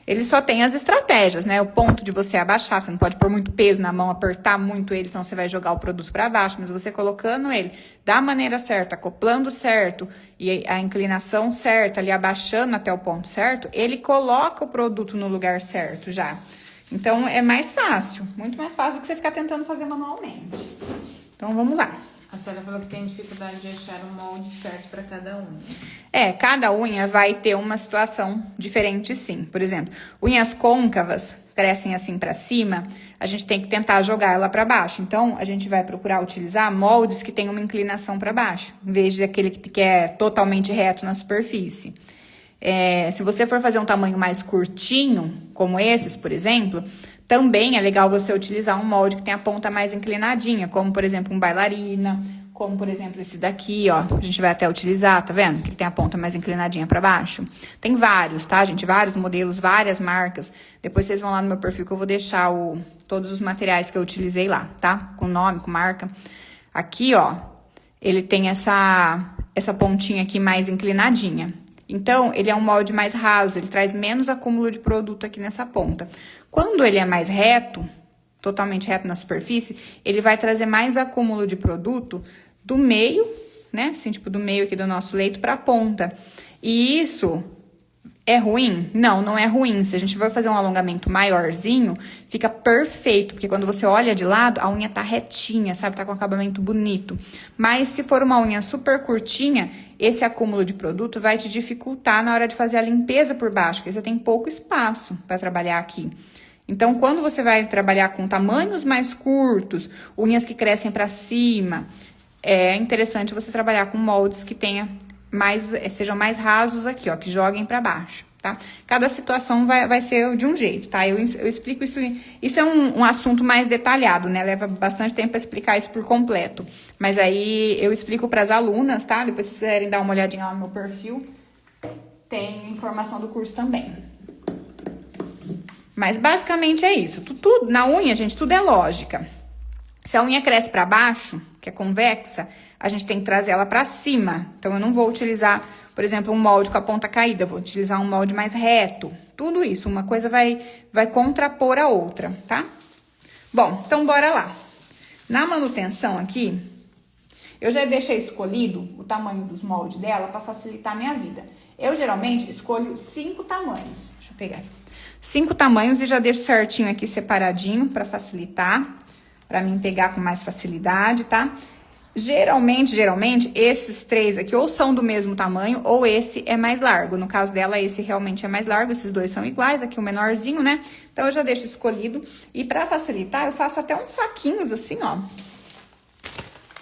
Ele só tem as estratégias, né? O ponto de você abaixar, você não pode pôr muito peso na mão, apertar muito ele, senão você vai jogar o produto para baixo. Mas você colocando ele da maneira certa, acoplando certo e a inclinação certa, ali abaixando até o ponto certo, ele coloca o produto no lugar certo já. Então, é mais fácil, muito mais fácil do que você ficar tentando fazer manualmente. Então, vamos lá. A Célia falou que tem dificuldade de achar o molde certo para cada unha. Cada unha vai ter uma situação diferente, sim. Por exemplo, unhas côncavas crescem assim para cima, a gente tem que tentar jogar ela para baixo. Então, a gente vai procurar utilizar moldes que tenham uma inclinação para baixo, em vez de aquele que é totalmente reto na superfície. Se você for fazer um tamanho mais curtinho, como esses, por exemplo, também é legal você utilizar um molde que tem a ponta mais inclinadinha, como, por exemplo, um bailarina, como, por exemplo, esse daqui, ó. A gente vai até utilizar, tá vendo? Que ele tem a ponta mais inclinadinha pra baixo. Tem vários, tá, gente? Vários modelos, várias marcas. Depois vocês vão lá no meu perfil que eu vou deixar todos os materiais que eu utilizei lá, tá? Com nome, com marca. Aqui, ó, ele tem essa pontinha aqui mais inclinadinha. Então, ele é um molde mais raso, ele traz menos acúmulo de produto aqui nessa ponta. Quando ele é mais reto, totalmente reto na superfície, ele vai trazer mais acúmulo de produto do meio, né? Assim, tipo, do meio aqui do nosso leito para a ponta. E isso é ruim? Não, não é ruim. Se a gente vai fazer um alongamento maiorzinho, fica perfeito, porque quando você olha de lado, a unha tá retinha, sabe? Tá com acabamento bonito. Mas se for uma unha super curtinha, esse acúmulo de produto vai te dificultar na hora de fazer a limpeza por baixo, porque você tem pouco espaço para trabalhar aqui. Então, quando você vai trabalhar com tamanhos mais curtos, unhas que crescem para cima, é interessante você trabalhar com moldes que sejam mais rasos aqui, ó, que joguem para baixo, tá? Cada situação vai ser de um jeito, tá? Eu explico isso. Isso é um assunto mais detalhado, né? Leva bastante tempo para explicar isso por completo. Mas aí eu explico para as alunas, tá? Depois, se vocês quiserem dar uma olhadinha lá no meu perfil, tem informação do curso também. Mas basicamente é isso. Tudo na unha, gente, tudo é lógica. Se a unha cresce para baixo, que é convexa, a gente tem que trazer ela para cima. Então, eu não vou utilizar, por exemplo, um molde com a ponta caída. Eu vou utilizar um molde mais reto. Tudo isso, uma coisa vai contrapor a outra, tá? Bom, então bora lá. Na manutenção aqui, eu já deixei escolhido o tamanho dos moldes dela para facilitar a minha vida. Eu geralmente escolho 5 tamanhos. Deixa eu pegar aqui. 5 tamanhos e já deixo certinho aqui separadinho para facilitar, para mim pegar com mais facilidade, tá? Geralmente, esses 3 aqui ou são do mesmo tamanho ou esse é mais largo. No caso dela, esse realmente é mais largo, esses dois são iguais, aqui o menorzinho, né? Então, eu já deixo escolhido. E para facilitar, eu faço até uns saquinhos assim, ó.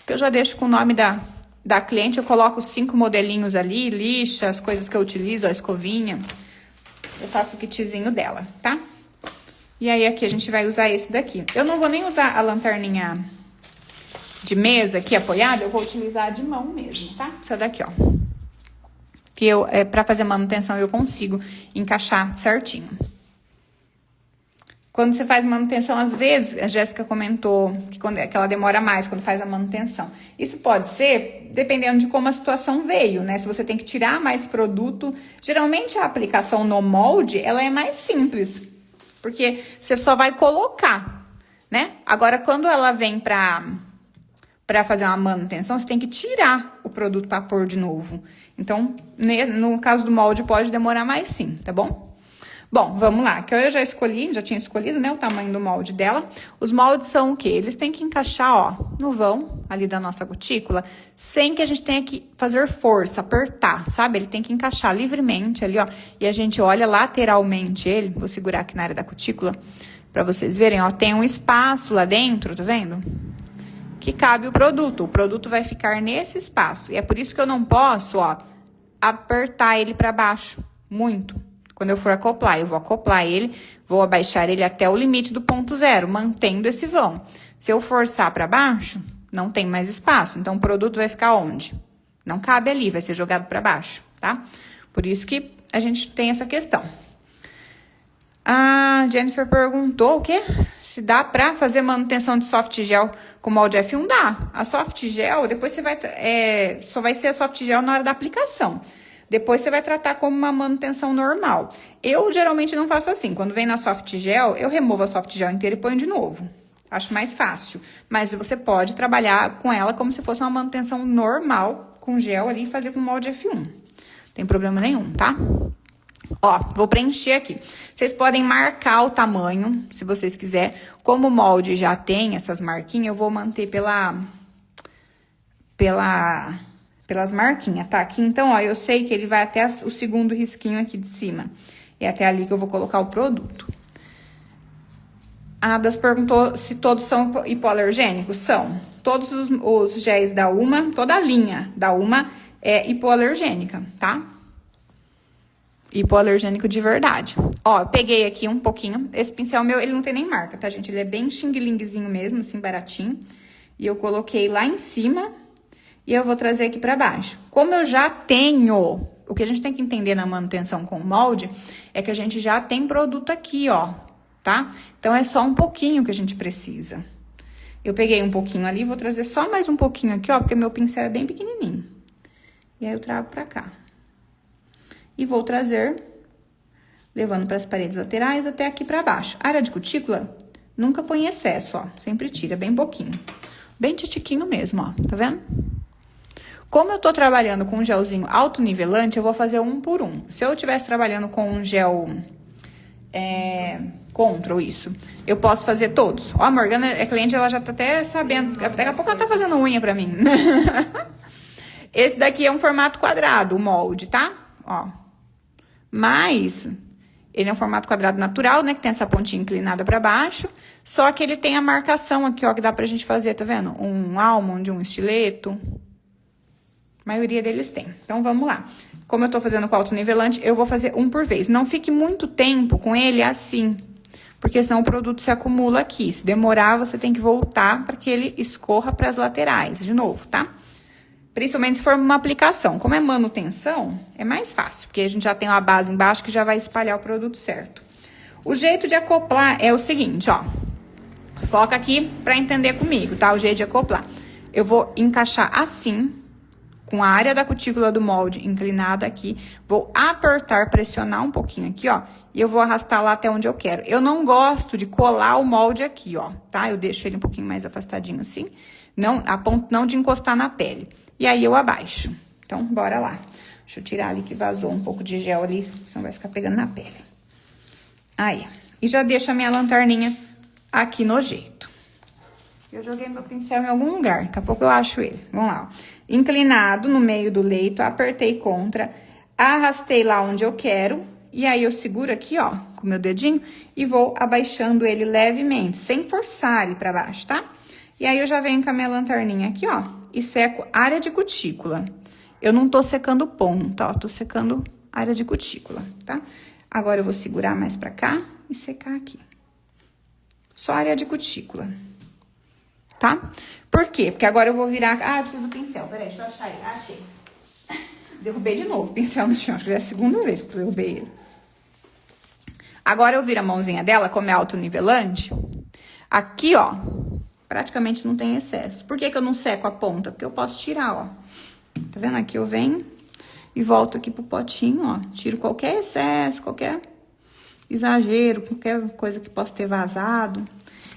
Que eu já deixo com o nome da cliente, eu coloco 5 modelinhos ali, lixa, as coisas que eu utilizo, a escovinha. Eu faço o kitzinho dela, tá? E aí, aqui a gente vai usar esse daqui. Eu não vou nem usar a lanterninha de mesa aqui apoiada, eu vou utilizar de mão mesmo, tá? Essa daqui, ó. Que pra fazer manutenção eu consigo encaixar certinho. Quando você faz manutenção, às vezes, a Jéssica comentou que ela demora mais quando faz a manutenção. Isso pode ser dependendo de como a situação veio, né? Se você tem que tirar mais produto, geralmente a aplicação no molde, ela é mais simples, porque você só vai colocar, né? Agora, quando ela vem pra fazer uma manutenção, você tem que tirar o produto para pôr de novo. Então, no caso do molde, pode demorar mais sim, tá bom? Bom, vamos lá, que eu já tinha escolhido, né, o tamanho do molde dela. Os moldes são o quê? Eles têm que encaixar, ó, no vão ali da nossa cutícula, sem que a gente tenha que fazer força, apertar, sabe? Ele tem que encaixar livremente ali, ó, e a gente olha lateralmente ele, vou segurar aqui na área da cutícula, pra vocês verem, ó, tem um espaço lá dentro, tá vendo? Que cabe o produto vai ficar nesse espaço, e é por isso que eu não posso, ó, apertar ele pra baixo, muito. Quando eu for acoplar, eu vou acoplar ele, vou abaixar ele até o limite do ponto zero, mantendo esse vão. Se eu forçar para baixo, não tem mais espaço. Então, o produto vai ficar onde? Não cabe ali, vai ser jogado para baixo, tá? Por isso que a gente tem essa questão. A Jennifer perguntou o quê? Se dá para fazer manutenção de soft gel com molde F1? Dá. A soft gel, depois você vai... só vai ser a soft gel na hora da aplicação. Depois você vai tratar como uma manutenção normal. Eu geralmente não faço assim. Quando vem na soft gel, eu removo a soft gel inteira e ponho de novo. Acho mais fácil. Mas você pode trabalhar com ela como se fosse uma manutenção normal, com gel ali e fazer com molde F1. Não tem problema nenhum, tá? Ó, vou preencher aqui. Vocês podem marcar o tamanho, se vocês quiserem. Como o molde já tem essas marquinhas, eu vou manter pela pelas marquinhas, tá? Aqui, então, ó, eu sei que ele vai até o segundo risquinho aqui de cima. É até ali que eu vou colocar o produto. A Adas perguntou se todos são hipoalergênicos. São. Todos os géis da Uma, toda a linha da Uma é hipoalergênica, tá? Hipoalergênico de verdade. Ó, eu peguei aqui um pouquinho. Esse pincel meu, ele não tem nem marca, tá, gente? Ele é bem xing-lingzinho mesmo, assim, baratinho. E eu coloquei lá em cima e eu vou trazer aqui pra baixo. Como eu já tenho... O que a gente tem que entender na manutenção com o molde é que a gente já tem produto aqui, ó, tá? Então, é só um pouquinho que a gente precisa. Eu peguei um pouquinho ali, vou trazer só mais um pouquinho aqui, ó, porque meu pincel é bem pequenininho. E aí, eu trago pra cá. E vou trazer, levando pras paredes laterais até aqui pra baixo. A área de cutícula, nunca põe excesso, ó. Sempre tira, bem pouquinho. Bem titiquinho mesmo, ó. Tá vendo? Como eu tô trabalhando com um gelzinho autonivelante, eu vou fazer um por um. Se eu estivesse trabalhando com um gel Control, isso, eu posso fazer todos. Ó, a Morgana é cliente, ela já tá até sabendo. Daqui a pouco ela tá fazendo unha pra mim. Esse daqui é um formato quadrado, o molde, tá? Ó. Mas ele é um formato quadrado natural, né? Que tem essa pontinha inclinada pra baixo. Só que ele tem a marcação aqui, ó, que dá pra gente fazer, tá vendo? Um almond, um estileto. A maioria deles tem. Então, vamos lá. Como eu tô fazendo com autonivelante, eu vou fazer um por vez. Não fique muito tempo com ele assim, porque senão o produto se acumula aqui. Se demorar, você tem que voltar para que ele escorra para as laterais de novo, tá? Principalmente se for uma aplicação. Como é manutenção, é mais fácil, porque a gente já tem uma base embaixo que já vai espalhar o produto certo. O jeito de acoplar é o seguinte, ó. Foca aqui para entender comigo, tá? O jeito de acoplar. Eu vou encaixar assim, com a área da cutícula do molde inclinada aqui, vou apertar, pressionar um pouquinho aqui, ó, e eu vou arrastar lá até onde eu quero. Eu não gosto de colar o molde aqui, ó, tá? Eu deixo ele um pouquinho mais afastadinho assim, não, a ponto não de encostar na pele. E aí, eu abaixo. Então, bora lá. Deixa eu tirar ali que vazou um pouco de gel ali, senão vai ficar pegando na pele. Aí, e já deixo a minha lanterninha aqui no jeito. Eu joguei meu pincel em algum lugar, daqui a pouco eu acho ele. Vamos lá, ó. Inclinado no meio do leito, apertei contra, arrastei lá onde eu quero, e aí eu seguro aqui, ó, com o meu dedinho, e vou abaixando ele levemente, sem forçar ele pra baixo, tá? E aí, eu já venho com a minha lanterninha aqui, ó, e seco área de cutícula. Eu não tô secando ponta, ó, tô secando área de cutícula, tá? Agora, eu vou segurar mais pra cá e secar aqui. Só área de cutícula. Tá? Por quê? Porque agora eu vou virar... Ah, eu preciso do pincel. Peraí, deixa eu achar ele. Achei. Derrubei de novo o pincel no chão. Acho que já é a segunda vez que eu derrubei ele. Agora eu viro a mãozinha dela, como é autonivelante. Aqui, ó, praticamente não tem excesso. Por que que eu não seco a ponta? Porque eu posso tirar, ó. Tá vendo? Aqui eu venho e volto aqui pro potinho, ó. Tiro qualquer excesso, qualquer exagero, qualquer coisa que possa ter vazado.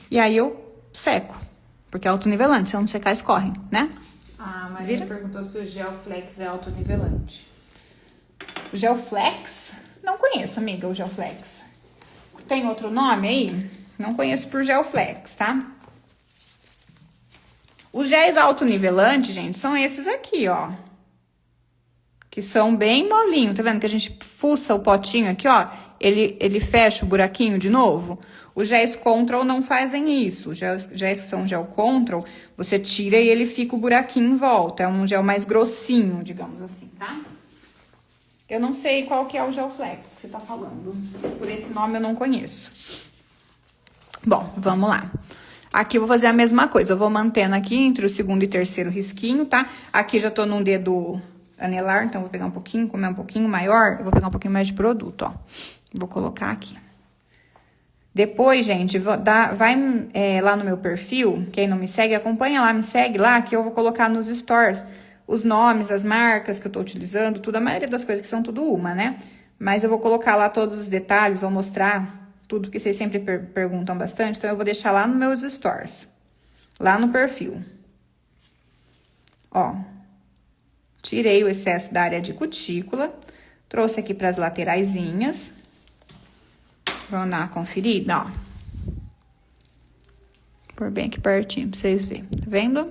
E aí eu seco. Porque é autonivelante, se eu não secar, escorre, né? A Maria perguntou se o Gel Flex é autonivelante. O Gel Flex? Não conheço, amiga, o Gel Flex. Tem outro nome aí? Não conheço por Gel Flex, tá? Os géis autonivelantes, gente, são esses aqui, ó. Que são bem molinhos, tá vendo? Que a gente fuça o potinho aqui, ó. Ele fecha o buraquinho de novo. Os géis Control não fazem isso. Os géis que são gel Control, você tira e ele fica o buraquinho em volta. É um gel mais grossinho, digamos assim, tá? Eu não sei qual que é o Gel Flex que você tá falando. Por esse nome eu não conheço. Bom, vamos lá. Aqui eu vou fazer a mesma coisa. Eu vou mantendo aqui entre o segundo e terceiro risquinho, tá? Aqui já tô num dedo anelar, então vou pegar um pouquinho, como é um pouquinho maior, eu vou pegar um pouquinho mais de produto, ó. Vou colocar aqui. Depois, gente, vai lá no meu perfil, quem não me segue, acompanha lá, me segue lá, que eu vou colocar nos stories os nomes, as marcas que eu tô utilizando, tudo, a maioria das coisas que são tudo uma, né? Mas eu vou colocar lá todos os detalhes, vou mostrar tudo que vocês sempre perguntam bastante, então eu vou deixar lá nos meus stories, lá no perfil. Ó, tirei o excesso da área de cutícula, trouxe aqui pras lateraisinhas. Vamos dar uma conferida, ó. Por bem aqui pertinho, pra vocês verem. Tá vendo?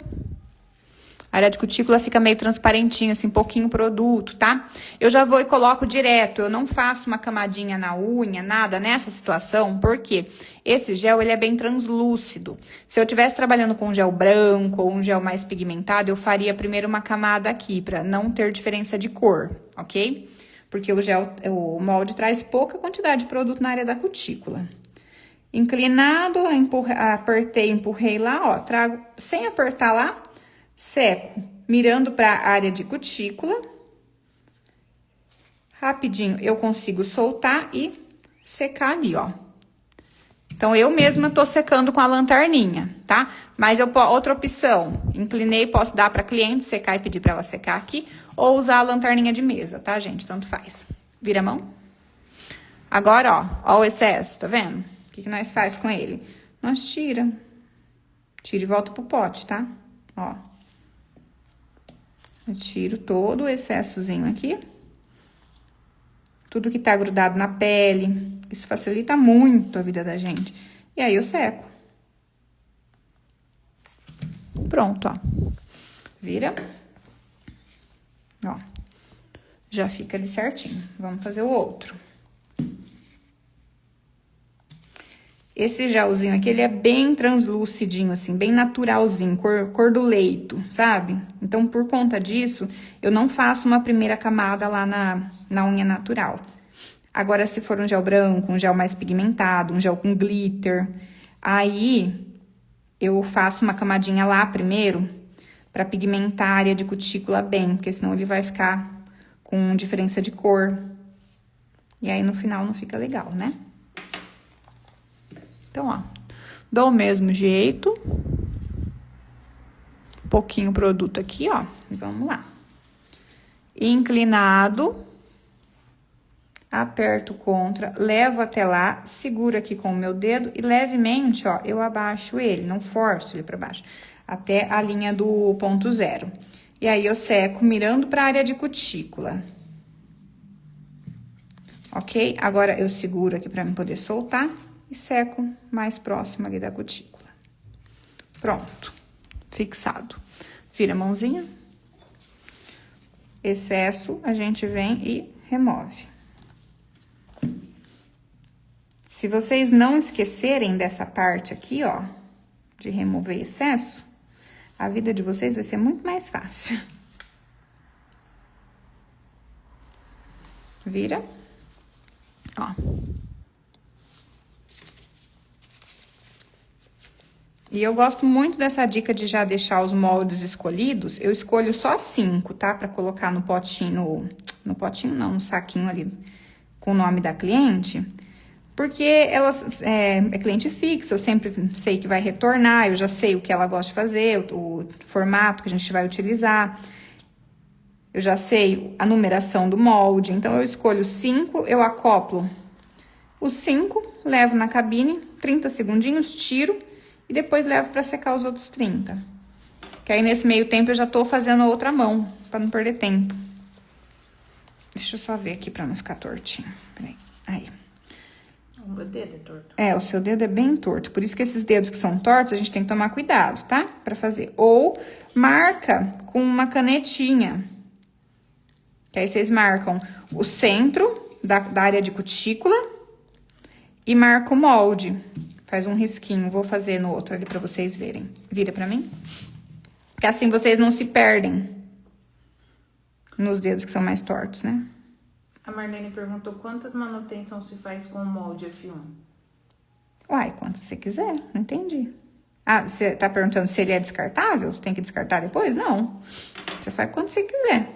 A área de cutícula fica meio transparentinho, assim, pouquinho produto, tá? Eu já vou e coloco direto, eu não faço uma camadinha na unha, nada nessa situação, porque esse gel, ele é bem translúcido. Se eu estivesse trabalhando com um gel branco ou um gel mais pigmentado, eu faria primeiro uma camada aqui, pra não ter diferença de cor, ok? Porque o molde traz pouca quantidade de produto na área da cutícula. Inclinado, apertei, empurrei lá, ó, trago sem apertar lá, seco, mirando para a área de cutícula. Rapidinho eu consigo soltar e secar ali, ó. Então, eu mesma tô secando com a lanterninha, tá? Mas outra opção, inclinei, posso dar para cliente secar e pedir para ela secar aqui, ou usar a lanterninha de mesa, tá, gente? Tanto faz. Vira a mão. Agora, ó o excesso, tá vendo? O que nós faz com ele? Nós tira e volta pro pote, tá? Ó. Eu tiro todo o excessozinho aqui. Tudo que tá grudado na pele. Isso facilita muito a vida da gente. E aí, eu seco. Pronto, ó. Vira. Ó. Já fica ali certinho. Vamos fazer o outro. Esse gelzinho aqui, ele é bem translucidinho, assim, bem naturalzinho, cor do leito, sabe? Então, por conta disso, eu não faço uma primeira camada lá na unha natural. Agora, se for um gel branco, um gel mais pigmentado, um gel com glitter, aí eu faço uma camadinha lá primeiro, pra pigmentar a área de cutícula bem, porque senão ele vai ficar com diferença de cor. E aí, no final, não fica legal, né? Então, ó, do mesmo jeito, um pouquinho produto aqui, ó, e vamos lá. Inclinado, aperto contra, levo até lá, seguro aqui com o meu dedo e levemente, ó, eu abaixo ele, não forço ele pra baixo, até a linha do ponto zero. E aí, eu seco mirando pra área de cutícula. Ok? Agora, eu seguro aqui pra mim poder soltar. E seco mais próximo ali da cutícula. Pronto. Fixado. Vira a mãozinha. Excesso, a gente vem e remove. Se vocês não esquecerem dessa parte aqui, ó, de remover excesso, a vida de vocês vai ser muito mais fácil. Vira. Ó. E eu gosto muito dessa dica de já deixar os moldes escolhidos. Eu escolho só 5, tá? Pra colocar no potinho, no potinho não, no saquinho ali, com o nome da cliente. Porque elas é cliente fixa, eu sempre sei que vai retornar, eu já sei o que ela gosta de fazer, o formato que a gente vai utilizar. Eu já sei a numeração do molde, então eu escolho 5, eu acoplo os 5, levo na cabine, 30 segundinhos, tiro e depois levo pra secar os outros 30. Que aí nesse meio tempo eu já tô fazendo a outra mão, pra não perder tempo. Deixa eu só ver aqui pra não ficar tortinho. Peraí, aí. O meu dedo é torto. É, o seu dedo é bem torto. Por isso que esses dedos que são tortos, a gente tem que tomar cuidado, tá? Pra fazer. Ou marca com uma canetinha. Que aí vocês marcam o centro da área de cutícula e marca o molde. Faz um risquinho. Vou fazer no outro ali pra vocês verem. Vira pra mim. Que assim vocês não se perdem nos dedos que são mais tortos, né? A Marlene perguntou quantas manutenções se faz com o molde F1? Uai, quanto você quiser, não entendi. Ah, você tá perguntando se ele é descartável? Você tem que descartar depois? Não. Você faz quanto você quiser.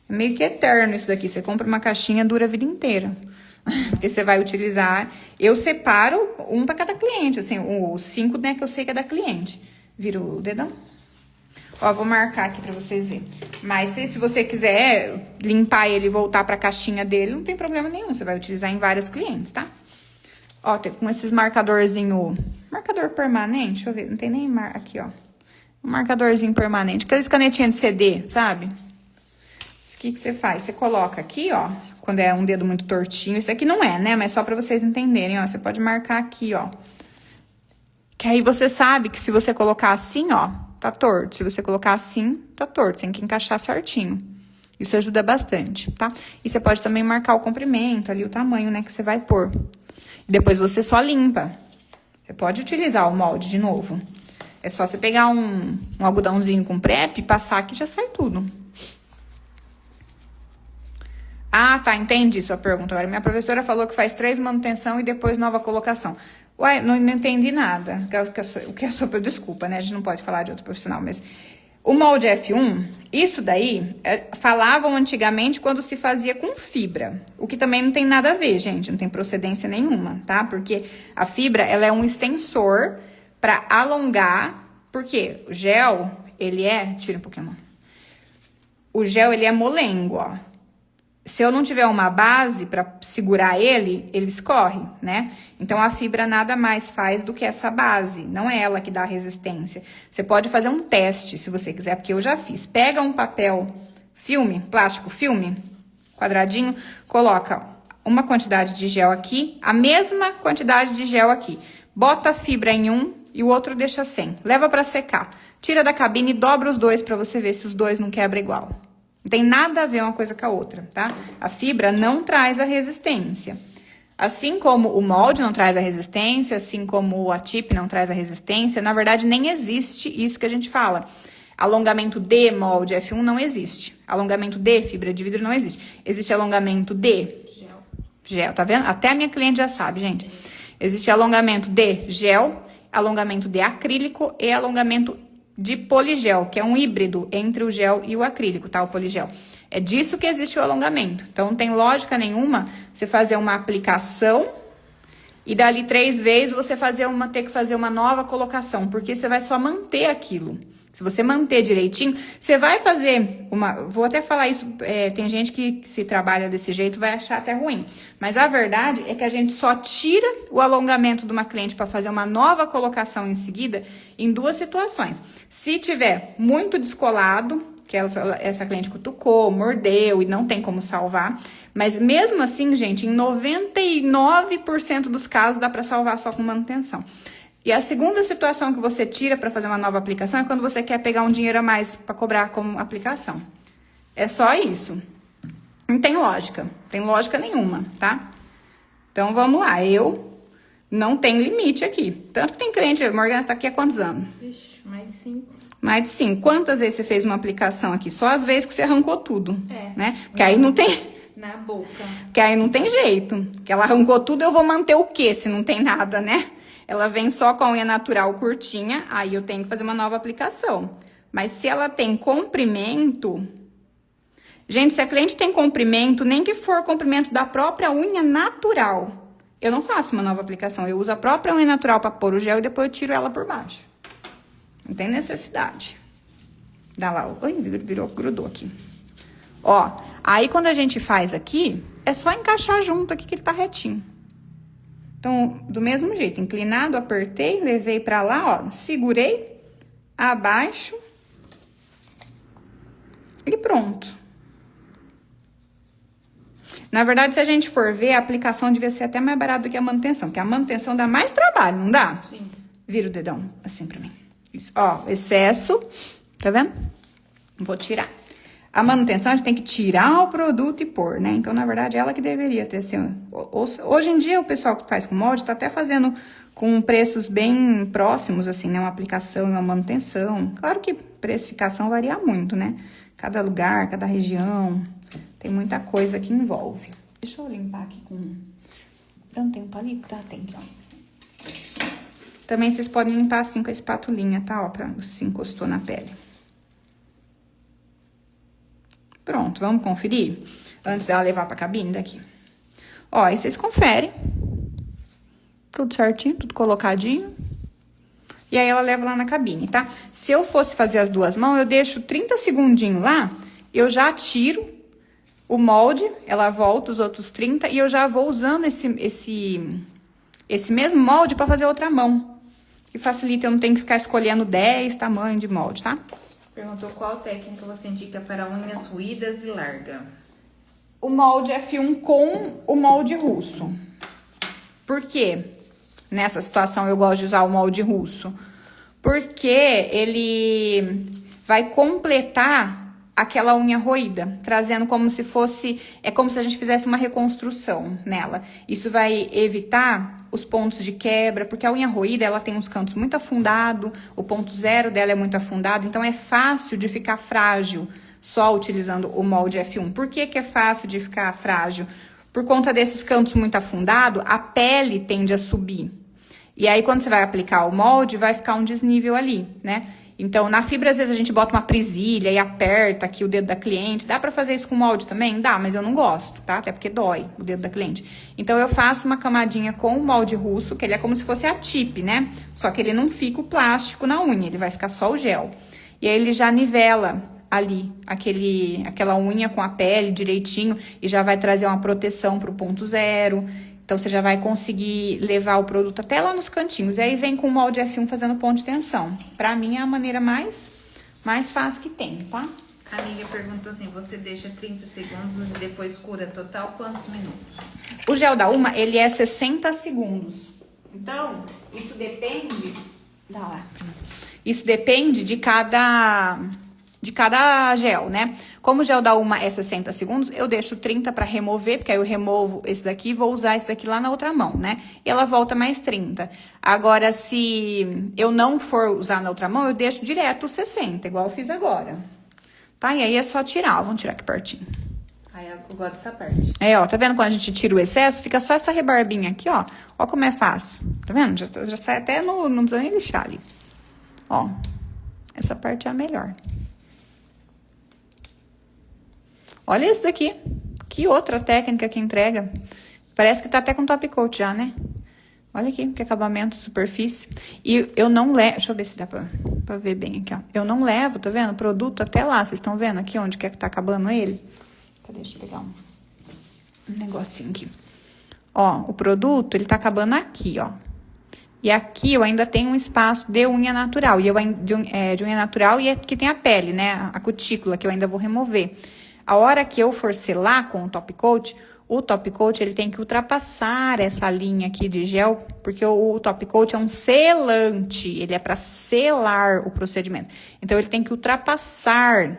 É meio que eterno isso daqui. Você compra uma caixinha, dura a vida inteira. Porque você vai utilizar... Eu separo um pra cada cliente, assim, os 5, né, que eu sei que é da cliente. Vira o dedão. Ó, vou marcar aqui pra vocês verem. Mas se você quiser limpar ele e voltar pra caixinha dele, não tem problema nenhum. Você vai utilizar em várias clientes, tá? Ó, tem com esses marcadorzinho... Marcador permanente, deixa eu ver. Não tem nem aqui, ó. Um marcadorzinho permanente. Aqueles canetinhas de CD, sabe? O que você faz? Você coloca aqui, ó. Quando é um dedo muito tortinho. Isso aqui não é, né? Mas só pra vocês entenderem, ó. Você pode marcar aqui, ó. Que aí você sabe que se você colocar assim, ó... tá torto. Se você colocar assim, tá torto. Você tem que encaixar certinho. Isso ajuda bastante, tá? E você pode também marcar o comprimento, ali o tamanho, né, que você vai pôr. Depois você só limpa. Você pode utilizar o molde de novo. É só você pegar um algodãozinho com prep, passar que já sai tudo. Ah, tá, entendi sua pergunta. Agora, minha professora falou que faz 3 manutenção e depois nova colocação. Uai, não entendi nada. O que é sua desculpa, né? A gente não pode falar de outro profissional, mas... O molde F1, isso daí, falavam antigamente quando se fazia com fibra. O que também não tem nada a ver, gente. Não tem procedência nenhuma, tá? Porque a fibra, ela é um extensor para alongar. Porque o gel, ele é... Tira um pouquinho, amor. O gel, ele é molengo, ó. Se eu não tiver uma base para segurar ele, ele escorre, né? Então, a fibra nada mais faz do que essa base. Não é ela que dá resistência. Você pode fazer um teste, se você quiser, porque eu já fiz. Pega um papel filme, plástico filme, quadradinho, coloca uma quantidade de gel aqui, a mesma quantidade de gel aqui. Bota a fibra em um e o outro deixa sem. Leva para secar. Tira da cabine e dobra os dois para você ver se os dois não quebram igual. Não tem nada a ver uma coisa com a outra, tá? A fibra não traz a resistência. Assim como o molde não traz a resistência, assim como a tip não traz a resistência, na verdade nem existe isso que a gente fala. Alongamento de molde F1 não existe. Alongamento de fibra de vidro não existe. Existe alongamento de gel, tá vendo? Até a minha cliente já sabe, gente. Existe alongamento de gel, alongamento de acrílico e alongamento de poligel, que é um híbrido entre o gel e o acrílico, tá? O poligel. É disso que existe o alongamento. Então, não tem lógica nenhuma você fazer uma aplicação e dali 3 vezes você ter que fazer uma nova colocação, porque você vai só manter aquilo. Se você manter direitinho, você vai fazer uma... Vou até falar isso, tem gente que se trabalha desse jeito vai achar até ruim. Mas a verdade é que a gente só tira o alongamento de uma cliente para fazer uma nova colocação em seguida em 2 situações. Se tiver muito descolado, que essa cliente cutucou, mordeu e não tem como salvar. Mas mesmo assim, gente, em 99% dos casos dá para salvar só com manutenção. E a segunda situação que você tira para fazer uma nova aplicação é quando você quer pegar um dinheiro a mais para cobrar como aplicação. É só isso. Não tem lógica nenhuma, tá? Então, vamos lá. Eu não tenho limite aqui. Tanto que tem cliente, a Morgana tá aqui há quantos anos? Ixi, mais de 5. Mais de 5. Quantas vezes você fez uma aplicação aqui? Só as vezes que você arrancou tudo, né? Porque aí não tem... Na boca. Porque aí não tem jeito. Que ela arrancou tudo, eu vou manter o quê se não tem nada, né? Ela vem só com a unha natural curtinha, aí eu tenho que fazer uma nova aplicação. Mas se ela tem comprimento... Gente, se a cliente tem comprimento, nem que for comprimento da própria unha natural, eu não faço uma nova aplicação. Eu uso a própria unha natural para pôr o gel e depois eu tiro ela por baixo. Não tem necessidade. Dá lá. Oi, grudou aqui. Ó, aí quando a gente faz aqui, é só encaixar junto aqui que ele tá retinho. Então, do mesmo jeito, inclinado, apertei, levei pra lá, ó, segurei, abaixo e pronto. Na verdade, se a gente for ver, a aplicação devia ser até mais barata do que a manutenção, porque a manutenção dá mais trabalho, não dá? Sim. Vira o dedão, assim pra mim. Isso. Ó, excesso, tá vendo? Vou tirar. A manutenção, a gente tem que tirar o produto e pôr, né? Então, na verdade, ela que deveria ter, assim... Hoje em dia, o pessoal que faz com molde tá até fazendo com preços bem próximos, assim, né? Uma aplicação e uma manutenção. Claro que precificação varia muito, né? Cada lugar, cada região, tem muita coisa que envolve. Deixa eu limpar aqui com... Eu não tenho palito? Tá, tem aqui, ó. Também vocês podem limpar assim com a espatulinha, tá? Ó, pra se encostou na pele. Pronto, vamos conferir? Antes dela levar pra cabine daqui. Ó, aí vocês conferem. Tudo certinho, tudo colocadinho. E aí ela leva lá na cabine, tá? Se eu fosse fazer as 2 mãos, eu deixo 30 segundinhos lá, eu já tiro o molde, ela volta os outros 30 e eu já vou usando esse mesmo molde pra fazer outra mão. Que facilita, eu não tenho que ficar escolhendo 10 tamanhos de molde, tá? Perguntou qual técnica você indica para unhas ruídas e larga. O molde F1 com o molde russo. Por quê? Nessa situação eu gosto de usar o molde russo. porque ele vai completar aquela unha roída, trazendo como se fosse, é como se a gente fizesse uma reconstrução nela. Isso vai evitar os pontos de quebra, porque a unha roída, ela tem uns cantos muito afundados, o ponto zero dela é muito afundado, então é fácil de ficar frágil só utilizando o molde F1. Por que que é fácil de ficar frágil? Por conta desses cantos muito afundados, a pele tende a subir. E aí, quando você vai aplicar o molde, vai ficar um desnível ali, né? Então, na fibra, às vezes, a gente bota uma presilha e aperta aqui o dedo da cliente. Dá pra fazer isso com molde também? Dá, mas eu não gosto, tá? Até porque dói o dedo da cliente. Então, eu faço uma camadinha com o molde russo, que ele é como se fosse a tip, né? Só que ele não fica o plástico na unha, ele vai ficar só o gel. E aí, ele já nivela ali aquela unha com a pele direitinho e já vai trazer uma proteção pro ponto zero. Então, você já vai conseguir levar o produto até lá nos cantinhos. E aí, vem com o molde F1 fazendo ponto de tensão. Pra mim, é a maneira mais fácil que tem, tá? A amiga perguntou assim, você deixa 30 segundos e depois cura total quantos minutos? O gel da Uma, ele é 60 segundos. Então, isso depende... Dá lá. Isso depende de cada gel, né? Como o gel da Uma é 60 segundos, eu deixo 30 para remover, porque aí eu removo esse daqui e vou usar esse daqui lá na outra mão, né? E ela volta mais 30. Agora, se eu não for usar na outra mão, eu deixo direto os 60, igual eu fiz agora. Tá? E aí é só tirar, ó, vamos tirar aqui pertinho. Aí eu gosto dessa parte. É, ó, tá vendo quando a gente tira o excesso? Fica só essa rebarbinha aqui, ó. Ó como é fácil. Tá vendo? Já sai até, não precisa nem lixar ali. Ó, essa parte é a melhor. Olha isso daqui. Que outra técnica que entrega. Parece que tá até com top coat já, né? Olha aqui, que acabamento, superfície. E eu não levo... Deixa eu ver se dá pra ver bem aqui, ó. Eu não levo, tá vendo? Produto até lá. Vocês estão vendo aqui onde que é que tá acabando ele? Cadê? Deixa eu pegar um negocinho aqui. Ó, o produto, ele tá acabando aqui, ó. E aqui eu ainda tenho um espaço de unha natural. E de unha natural e aqui tem a pele, né? A cutícula, que eu ainda vou remover. A hora que eu for selar com o top coat, ele tem que ultrapassar essa linha aqui de gel, porque o top coat é um selante, ele é para selar o procedimento. Então, ele tem que ultrapassar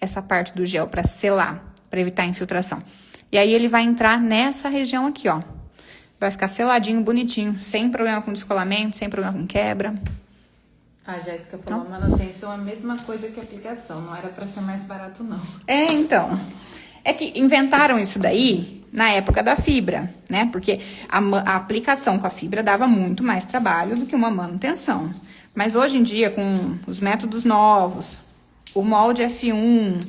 essa parte do gel para selar, para evitar a infiltração. E aí, ele vai entrar nessa região aqui, ó. Vai ficar seladinho, bonitinho, sem problema com descolamento, sem problema com quebra. A Jéssica falou, a manutenção é a mesma coisa que a aplicação, não era para ser mais barato, não. É, então. É que inventaram isso daí na época da fibra, né? Porque a aplicação com a fibra dava muito mais trabalho do que uma manutenção. Mas hoje em dia, com os métodos novos, o molde F1,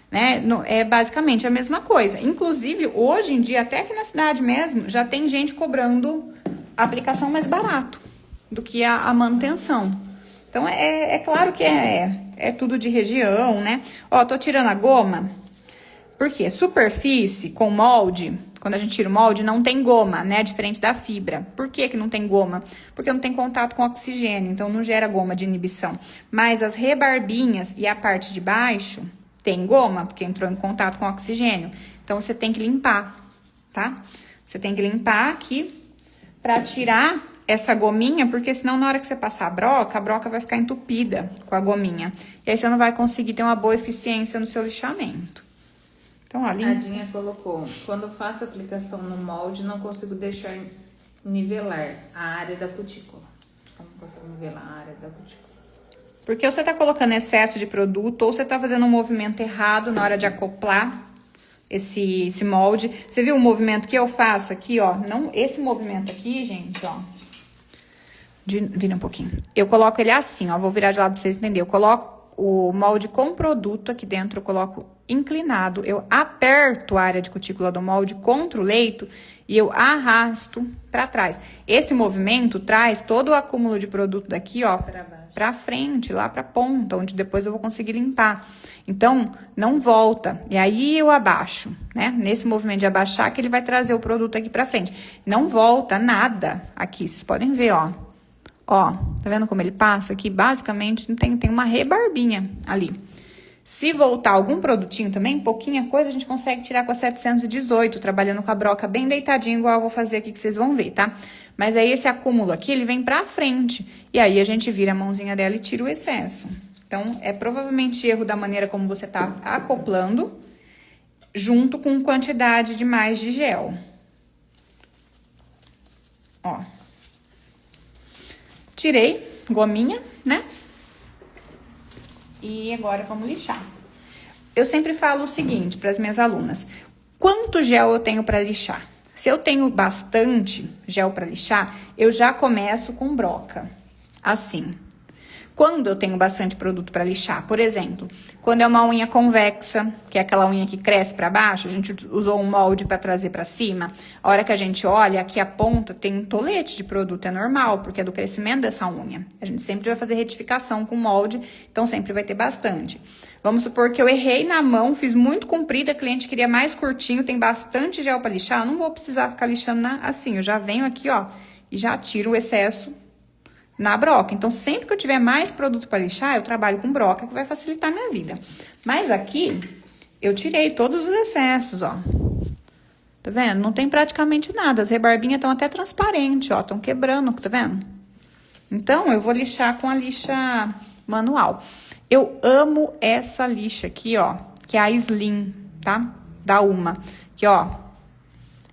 né? É basicamente a mesma coisa. Inclusive, hoje em dia, até aqui na cidade mesmo, já tem gente cobrando a aplicação mais barato do que a manutenção. Então, é claro que é tudo de região, né? Ó, tô tirando a goma, porque superfície com molde, quando a gente tira o molde, não tem goma, né? Diferente da fibra. Por que que não tem goma? Porque não tem contato com oxigênio, então não gera goma de inibição. Mas as rebarbinhas e a parte de baixo tem goma, porque entrou em contato com oxigênio. Então, você tem que limpar, tá? Você tem que limpar aqui pra tirar essa gominha, porque senão na hora que você passar a broca vai ficar entupida com a gominha. E aí você não vai conseguir ter uma boa eficiência no seu lixamento. Então, ali... A Dinha colocou, quando faço aplicação no molde, não consigo deixar nivelar a área da cutícula. Então, não consigo nivelar a área da cutícula. Porque ou você tá colocando excesso de produto, ou você tá fazendo um movimento errado na hora de acoplar esse molde. Você viu o movimento que eu faço aqui, ó? Não, esse movimento aqui, gente, ó. Vira um pouquinho. Eu coloco ele assim, ó. Vou virar de lado pra vocês entenderem. Eu coloco o molde com produto aqui dentro, eu coloco inclinado. Eu aperto a área de cutícula do molde contra o leito e eu arrasto pra trás. Esse movimento traz todo o acúmulo de produto daqui, ó, pra frente, lá pra ponta, onde depois eu vou conseguir limpar. Então, não volta. E aí eu abaixo, né? Nesse movimento de abaixar que ele vai trazer o produto aqui pra frente. Não volta nada aqui, vocês podem ver, ó. Ó, tá vendo como ele passa aqui? Basicamente, tem uma rebarbinha ali. Se voltar algum produtinho também, pouquinha coisa, a gente consegue tirar com a 718, trabalhando com a broca bem deitadinha, igual eu vou fazer aqui que vocês vão ver, tá? Mas aí esse acúmulo aqui, ele vem pra frente. E aí a gente vira a mãozinha dela e tira o excesso. Então, é provavelmente erro da maneira como você tá acoplando, junto com quantidade de mais de gel. Ó. Tirei gominha, né? E agora vamos lixar. Eu sempre falo o seguinte para as minhas alunas: quanto gel eu tenho para lixar? Se eu tenho bastante gel para lixar, eu já começo com broca. Assim. Quando eu tenho bastante produto para lixar, por exemplo, quando é uma unha convexa, que é aquela unha que cresce para baixo, a gente usou um molde para trazer para cima. A hora que a gente olha, aqui a ponta tem um tolete de produto, é normal, porque é do crescimento dessa unha. A gente sempre vai fazer retificação com molde, então sempre vai ter bastante. Vamos supor que eu errei na mão, fiz muito comprida, a cliente queria mais curtinho, tem bastante gel para lixar, eu não vou precisar ficar lixando assim, eu já venho aqui, ó, e já tiro o excesso na broca. Então, sempre que eu tiver mais produto para lixar, eu trabalho com broca, que vai facilitar a minha vida. Mas aqui, eu tirei todos os excessos, ó. Tá vendo? Não tem praticamente nada. As rebarbinhas estão até transparentes, ó. Estão quebrando, tá vendo? Então, eu vou lixar com a lixa manual. Eu amo essa lixa aqui, ó, que é a Slim, tá? Da Uma. Que, ó,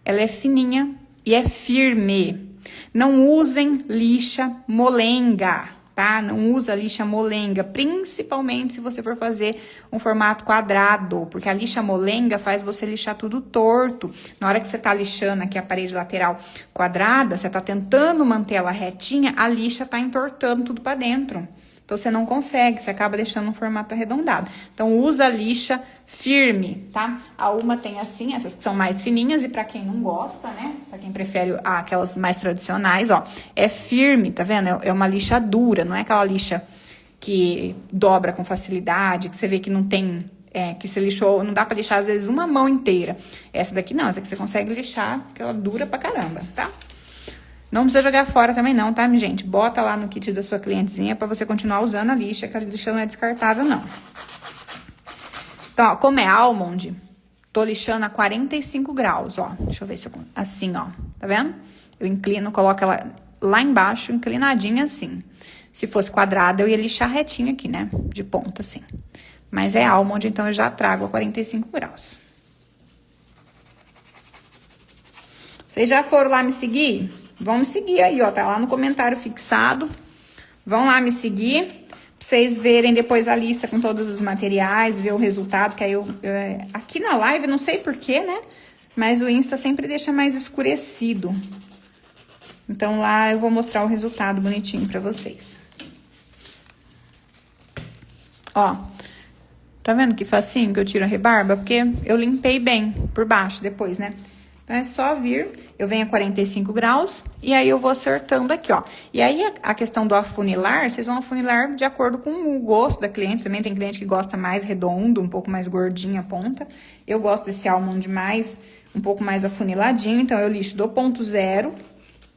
ela é fininha e é firme. Não usem lixa molenga, tá? Não usa lixa molenga, principalmente se você for fazer um formato quadrado, porque a lixa molenga faz você lixar tudo torto. Na hora que você tá lixando aqui a parede lateral quadrada, você tá tentando manter ela retinha, a lixa tá entortando tudo pra dentro. Então, você não consegue, você acaba deixando um formato arredondado. Então, usa a lixa firme, tá? A Uma tem assim, essas que são mais fininhas, e pra quem não gosta, né? Pra quem prefere aquelas mais tradicionais, ó, é firme, tá vendo? É uma lixa dura, não é aquela lixa que dobra com facilidade, que você vê que não tem, que você lixou, não dá pra lixar às vezes uma mão inteira. Essa daqui não, essa aqui você consegue lixar, porque ela dura pra caramba, tá? Não precisa jogar fora também não, tá, minha gente? Bota lá no kit da sua clientezinha pra você continuar usando a lixa, que a lixa não é descartável, não. Então, ó, como é almond, tô lixando a 45 graus, ó. Deixa eu ver se eu... Assim, ó. Tá vendo? Eu inclino, coloco ela lá embaixo, inclinadinha assim. Se fosse quadrada, eu ia lixar retinho aqui, né? De ponta, assim. Mas é almond, então eu já trago a 45 graus. Vocês já foram lá me seguir? Vão me seguir aí, ó, tá lá no comentário fixado. Vão lá me seguir, pra vocês verem depois a lista com todos os materiais, ver o resultado, que aí aqui na live, não sei porquê, né? Mas o Insta sempre deixa mais escurecido. Então, lá eu vou mostrar o resultado bonitinho pra vocês. Ó, tá vendo que facinho que eu tiro a rebarba? Porque eu limpei bem por baixo depois, né? Então, é só vir, eu venho a 45 graus e aí eu vou acertando aqui, ó. E aí, a questão do afunilar, vocês vão afunilar de acordo com o gosto da cliente. Também tem cliente que gosta mais redondo, um pouco mais gordinha a ponta. Eu gosto desse almond mais, um pouco mais afuniladinho. Então, eu lixo do ponto zero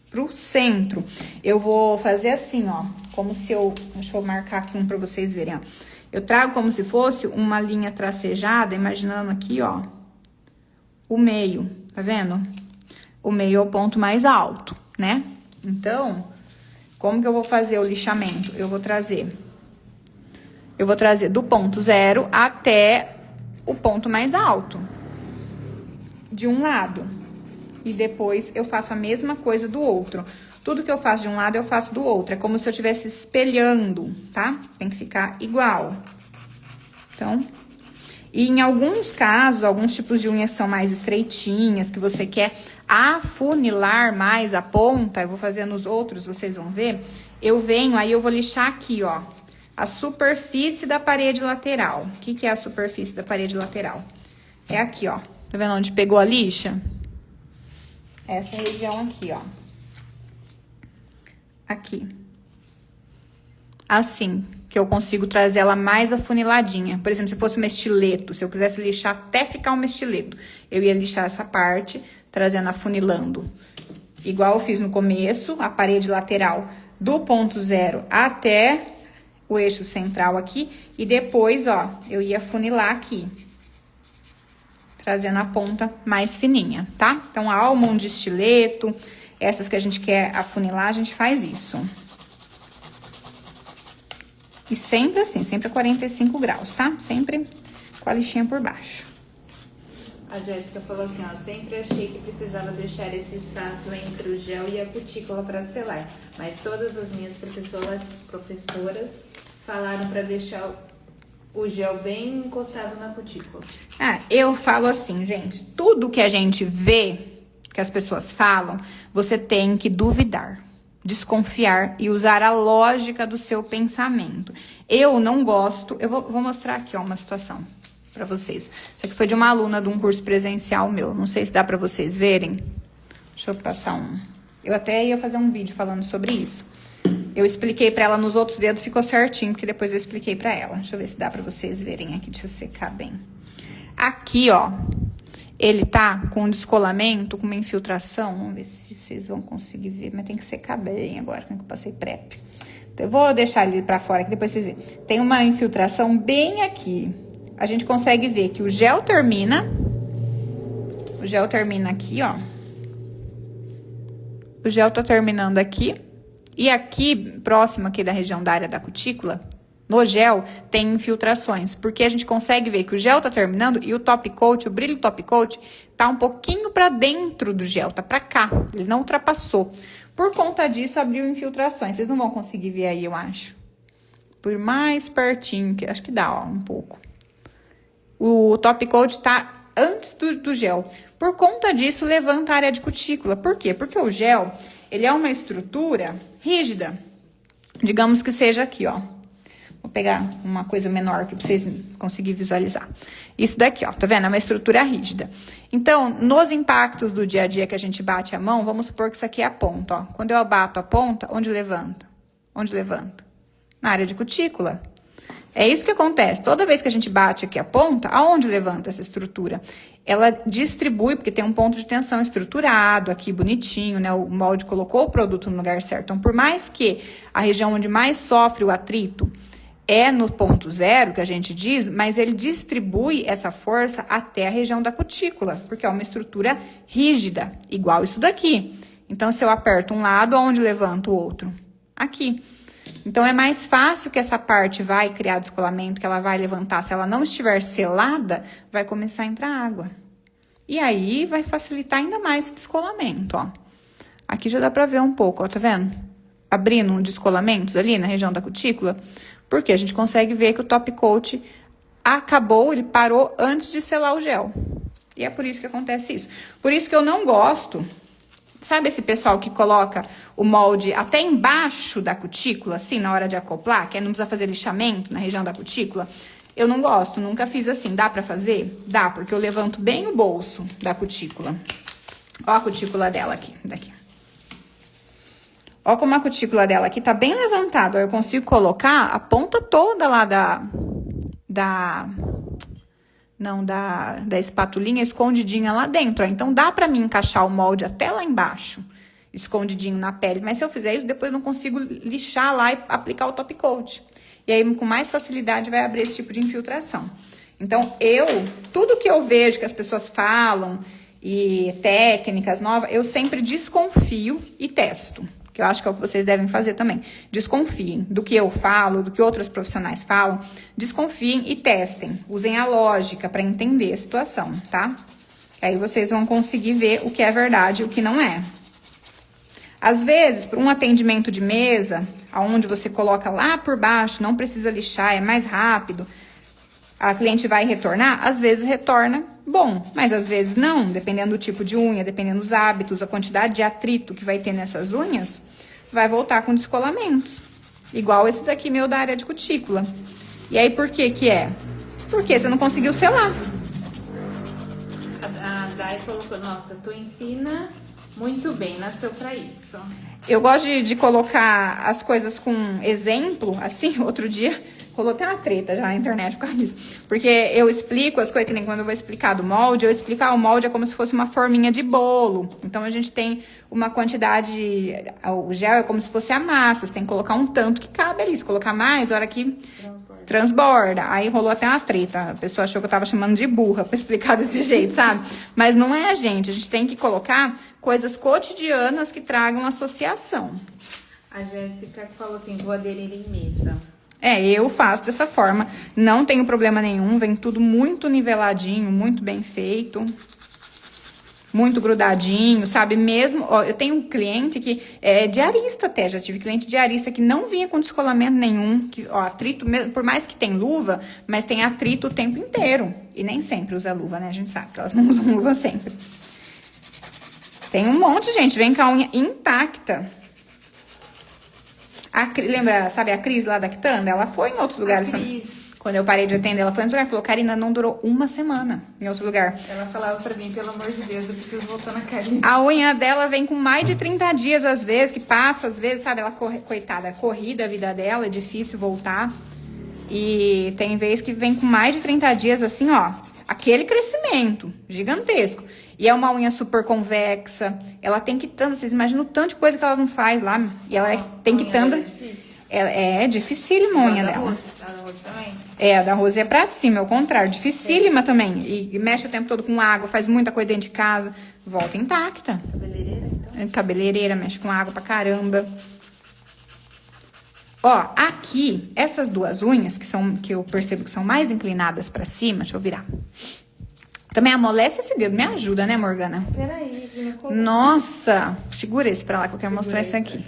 pro centro. Eu vou fazer assim, ó, como se eu... Deixa eu marcar aqui um pra vocês verem, ó. Eu trago como se fosse uma linha tracejada, imaginando aqui, ó, o meio, tá vendo? O meio é o ponto mais alto, né? Então, como que eu vou fazer o lixamento? Eu vou trazer do ponto zero até o ponto mais alto, de um lado. E depois eu faço a mesma coisa do outro. Tudo que eu faço de um lado, eu faço do outro. É como se eu estivesse espelhando, tá? Tem que ficar igual. Então... E em alguns casos, alguns tipos de unhas são mais estreitinhas, que você quer afunilar mais a ponta, eu vou fazer nos outros, vocês vão ver. Eu venho, aí eu vou lixar aqui, ó, a superfície da parede lateral. O que é a superfície da parede lateral? É aqui, ó. Tá vendo onde pegou a lixa? Essa região aqui, ó. Aqui. Assim, que eu consigo trazer ela mais afuniladinha. Por exemplo, se fosse um estileto, se eu quisesse lixar até ficar um estileto, eu ia lixar essa parte, trazendo, afunilando. Igual eu fiz no começo, a parede lateral do ponto zero até o eixo central aqui. E depois, ó, eu ia funilar aqui. Trazendo a ponta mais fininha, tá? Então, a almond de estileto, essas que a gente quer afunilar, a gente faz isso. E sempre assim, sempre a 45 graus, tá? Sempre com a lixinha por baixo. A Jéssica falou assim, ó, sempre achei que precisava deixar esse espaço entre o gel e a cutícula para selar, mas todas as minhas professoras falaram para deixar o gel bem encostado na cutícula. Ah, eu falo assim, gente, tudo que a gente vê, que as pessoas falam, você tem que duvidar, desconfiar e usar a lógica do seu pensamento. Eu não gosto, eu vou mostrar aqui, ó, uma situação pra vocês. Isso aqui foi de uma aluna de um curso presencial meu, não sei se dá pra vocês verem. Deixa eu passar um. Eu até ia fazer um vídeo falando sobre isso. Eu expliquei pra ela nos outros dedos, ficou certinho, porque depois eu expliquei pra ela. Deixa eu ver se dá pra vocês verem aqui, deixa eu secar bem. Aqui, ó, ele tá com um descolamento, com uma infiltração. Vamos ver se vocês vão conseguir ver, mas tem que secar bem agora, que eu passei prep. Então, eu vou deixar ele pra fora, que depois vocês verem. Tem uma infiltração bem aqui. A gente consegue ver que o gel termina. O gel termina aqui, ó. O gel tá terminando aqui. E aqui, próximo aqui da região da área da cutícula, no gel, tem infiltrações. Porque a gente consegue ver que o gel tá terminando e o top coat, o brilho top coat, tá um pouquinho pra dentro do gel, tá pra cá. Ele não ultrapassou. Por conta disso, abriu infiltrações. Vocês não vão conseguir ver aí, eu acho. Por mais pertinho, que acho que dá, ó, um pouco. O top coat tá antes do gel. Por conta disso, levanta a área de cutícula. Por quê? Porque o gel, ele é uma estrutura rígida. Digamos que seja aqui, ó. Vou pegar uma coisa menor aqui pra vocês conseguirem visualizar. Isso daqui, ó, tá vendo? É uma estrutura rígida. Então, nos impactos do dia a dia que a gente bate a mão, vamos supor que isso aqui é a ponta, ó. Quando eu bato a ponta, onde levanta? Onde levanta? Na área de cutícula. É isso que acontece. Toda vez que a gente bate aqui a ponta, aonde levanta essa estrutura? Ela distribui, porque tem um ponto de tensão estruturado aqui, bonitinho, né? O molde colocou o produto no lugar certo. Então, por mais que a região onde mais sofre o atrito é no ponto zero, que a gente diz, mas ele distribui essa força até a região da cutícula, porque é uma estrutura rígida, igual isso daqui. Então, se eu aperto um lado, aonde levanta o outro? Aqui. Então, é mais fácil que essa parte vai criar descolamento, que ela vai levantar. Se ela não estiver selada, vai começar a entrar água. E aí, vai facilitar ainda mais esse descolamento, ó. Aqui já dá pra ver um pouco, ó, tá vendo? Abrindo descolamentos ali na região da cutícula, porque a gente consegue ver que o top coat acabou, ele parou antes de selar o gel. E é por isso que acontece isso. Por isso que eu não gosto... Sabe esse pessoal que coloca o molde até embaixo da cutícula, assim, na hora de acoplar, que aí não precisa fazer lixamento na região da cutícula? Eu não gosto, nunca fiz assim. Dá pra fazer? Dá, porque eu levanto bem o bolso da cutícula. Ó a cutícula dela aqui, daqui. Ó como a cutícula dela aqui tá bem levantada. Ó, eu consigo colocar a ponta toda lá da espatulinha escondidinha lá dentro, ó. Então, dá pra mim encaixar o molde até lá embaixo, escondidinho na pele. Mas se eu fizer isso, depois eu não consigo lixar lá e aplicar o top coat. E aí, com mais facilidade, vai abrir esse tipo de infiltração. Então, tudo que eu vejo que as pessoas falam e técnicas novas, eu sempre desconfio e testo. Que eu acho que é o que vocês devem fazer também. Desconfiem do que eu falo, do que outros profissionais falam. Desconfiem e testem. Usem a lógica para entender a situação, tá? Aí vocês vão conseguir ver o que é verdade e o que não é. Às vezes, para um atendimento de mesa, onde você coloca lá por baixo, não precisa lixar, é mais rápido, a cliente vai retornar, às vezes retorna bom, mas às vezes não, dependendo do tipo de unha, dependendo dos hábitos, a quantidade de atrito que vai ter nessas unhas, vai voltar com descolamentos. Igual esse daqui meu da área de cutícula. E aí, por que que é? Porque você não conseguiu selar. A Dai colocou, nossa, tu ensina muito bem, nasceu pra isso. Eu gosto de colocar as coisas com exemplo, assim, outro dia Rolou até uma treta já na internet por causa disso. Porque eu explico as coisas, que nem quando eu vou explicar do molde, eu explico, o molde é como se fosse uma forminha de bolo. Então, a gente tem uma quantidade, o gel é como se fosse a massa, você tem que colocar um tanto que cabe ali. Se colocar mais, a hora que transborda. Aí rolou até uma treta. A pessoa achou que eu tava chamando de burra pra explicar desse jeito, sabe? Mas não é, gente. A gente tem que colocar coisas cotidianas que tragam associação. A Jéssica falou assim, vou aderir em mesa. Eu faço dessa forma, não tenho problema nenhum, vem tudo muito niveladinho, muito bem feito, muito grudadinho, sabe? Mesmo, ó, eu tenho um cliente que é diarista até, já tive cliente diarista que não vinha com descolamento nenhum, que, ó, atrito, por mais que tem luva, mas tem atrito o tempo inteiro, e nem sempre usa luva, né? A gente sabe que elas não usam luva sempre. Tem um monte de gente, vem com a unha intacta. Lembra, sabe a Cris lá da Quitanda? Ela foi em outros lugares. Quando eu parei de atender, ela foi em outros lugares. Falou, Karina, não durou uma semana em outro lugar. Ela falava pra mim, pelo amor de Deus, eu preciso voltar na Karina. A unha dela vem com mais de 30 dias, às vezes, que passa, às vezes, sabe? Ela, coitada, corrida a vida dela, é difícil voltar. E tem vezes que vem com mais de 30 dias, assim, ó. Aquele crescimento gigantesco. E é uma unha super convexa. Ela tem quitanda. Vocês imaginam o tanto de coisa que ela não faz lá. E ela tem quitanda. É dificílima a unha dela. A da Rose também? A da Rose é pra cima, é o contrário. Dificílima também. E mexe o tempo todo com água, faz muita coisa dentro de casa. Volta intacta. Cabeleireira, então? Cabeleireira, mexe com água pra caramba. Ó, aqui, essas duas unhas, que eu percebo que são mais inclinadas pra cima. Deixa eu virar. Também amolece esse dedo, me ajuda, né, Morgana? Peraí, nossa, segura esse pra lá que eu quero mostrar esse aqui.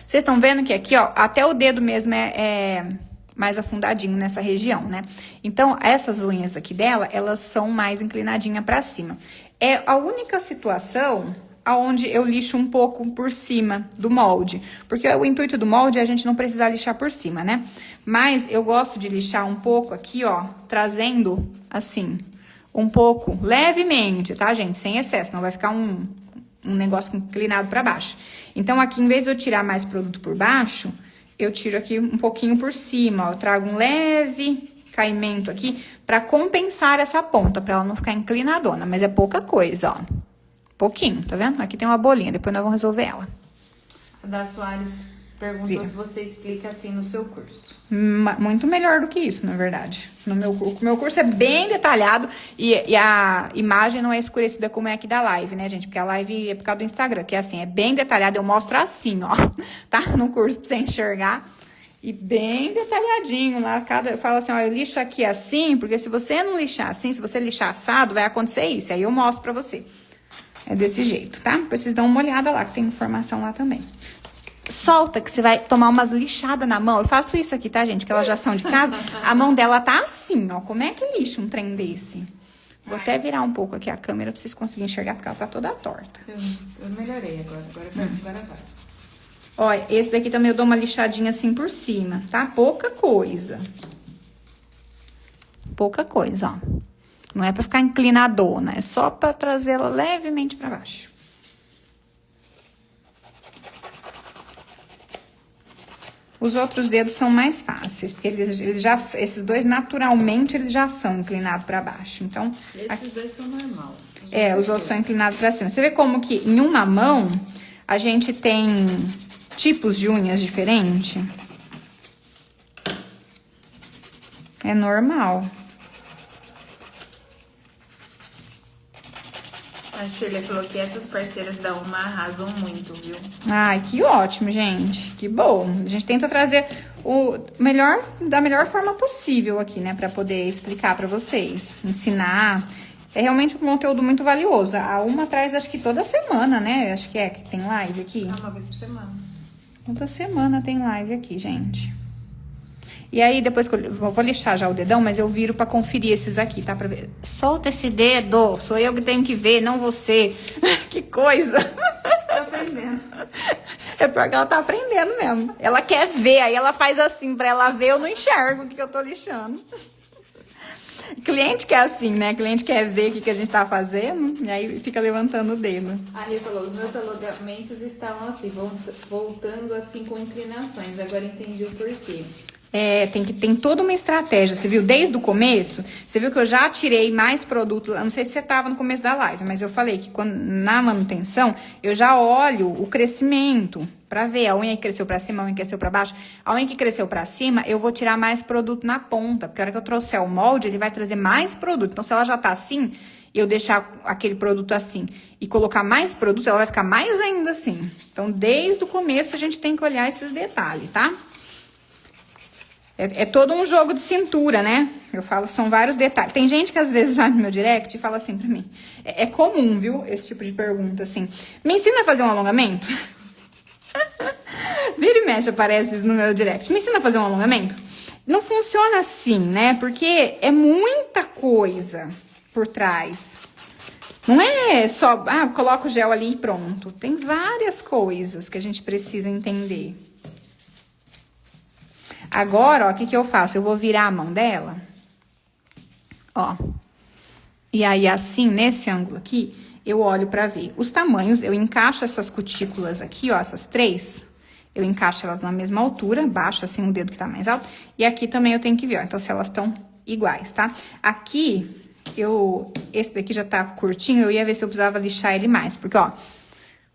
Vocês estão vendo que aqui, ó, até o dedo mesmo é mais afundadinho nessa região, né? Então, essas unhas aqui dela, elas são mais inclinadinhas pra cima. É a única situação aonde eu lixo um pouco por cima do molde. Porque o intuito do molde é a gente não precisar lixar por cima, né? Mas eu gosto de lixar um pouco aqui, ó, trazendo assim... um pouco, levemente, tá, gente? Sem excesso, não vai ficar um negócio inclinado pra baixo. Então, aqui, em vez de eu tirar mais produto por baixo, eu tiro aqui um pouquinho por cima, ó. Eu trago um leve caimento aqui pra compensar essa ponta, pra ela não ficar inclinadona. Mas é pouca coisa, ó. Pouquinho, tá vendo? Aqui tem uma bolinha, depois nós vamos resolver ela. A da Soares perguntou se você explica assim no seu curso. Muito melhor do que isso, na verdade. O meu curso é bem detalhado e a imagem não é escurecida como é aqui da live, né, gente? Porque a live é por causa do Instagram, que é assim, é bem detalhado. Eu mostro assim, ó, tá? No curso pra você enxergar. E bem detalhadinho lá. Eu falo assim, ó, eu lixo aqui assim, porque se você não lixar assim, se você lixar assado, vai acontecer isso. Aí eu mostro pra você. É desse jeito, tá? Depois vocês dão uma olhada lá, que tem informação lá também. Solta, que você vai tomar umas lixadas na mão. Eu faço isso aqui, tá, gente? Porque elas já são de casa. A mão dela tá assim, ó. Como é que lixa um trem desse? Vou até virar um pouco aqui a câmera pra vocês conseguirem enxergar, porque ela tá toda torta. Eu melhorei agora. Agora vai. Ó, esse daqui também eu dou uma lixadinha assim por cima, tá? Pouca coisa. Pouca coisa, ó. Não é pra ficar inclinadona, é só pra trazer ela levemente pra baixo. Os outros dedos são mais fáceis, porque esses dois, naturalmente, eles já são inclinados pra baixo. Então, esses dois são normal. Os outros são inclinados pra cima. Você vê como que em uma mão, a gente tem tipos de unhas diferentes? É normal. A Shirley falou que essas parceiras da Uma arrasam muito, viu? Ai, que ótimo, gente. Que bom. A gente tenta trazer o melhor, da melhor forma possível aqui, né? Pra poder explicar pra vocês, ensinar. É realmente um conteúdo muito valioso. A Uma traz, acho que toda semana, né? Acho que tem live aqui. Uma vez por semana. Toda semana tem live aqui, gente. E aí, depois que eu vou lixar já o dedão, mas eu viro pra conferir esses aqui, tá? Pra ver. Solta esse dedo, sou eu que tenho que ver, não você. Que coisa. Tô aprendendo. É pior que ela tá aprendendo mesmo. Ela quer ver, aí ela faz assim, pra ela ver, eu não enxergo o que eu tô lixando. Cliente que é assim, né? Cliente quer ver o que a gente tá fazendo, e aí fica levantando o dedo. A Rê falou, os meus alongamentos estavam assim, voltando assim com inclinações. Agora entendi o porquê. Tem toda uma estratégia, você viu? Desde o começo, você viu que eu já tirei mais produto. Eu não sei se você estava no começo da live, mas eu falei que na manutenção, eu já olho o crescimento para ver a unha que cresceu para cima, a unha que cresceu para baixo. A unha que cresceu para cima, eu vou tirar mais produto na ponta, porque a hora que eu trouxer o molde, ele vai trazer mais produto. Então, se ela já tá assim, eu deixar aquele produto assim e colocar mais produto, ela vai ficar mais ainda assim. Então, desde o começo, a gente tem que olhar esses detalhes, tá? É todo um jogo de cintura, né? Eu falo, são vários detalhes. Tem gente que às vezes vai no meu direct e fala assim pra mim. É comum, viu? Esse tipo de pergunta, assim. Me ensina a fazer um alongamento? Vira e mexe, aparece isso no meu direct. Me ensina a fazer um alongamento? Não funciona assim, né? Porque é muita coisa por trás. Não é só, coloca o gel ali e pronto. Tem várias coisas que a gente precisa entender. Agora, ó, o que eu faço? Eu vou virar a mão dela, ó. E aí, assim, nesse ângulo aqui, eu olho pra ver os tamanhos. Eu encaixo essas cutículas aqui, ó, essas 3. Eu encaixo elas na mesma altura, baixo assim o dedo que tá mais alto. E aqui também eu tenho que ver, ó, então se elas estão iguais, tá? Aqui, esse daqui já tá curtinho, eu ia ver se eu precisava lixar ele mais. Porque, ó,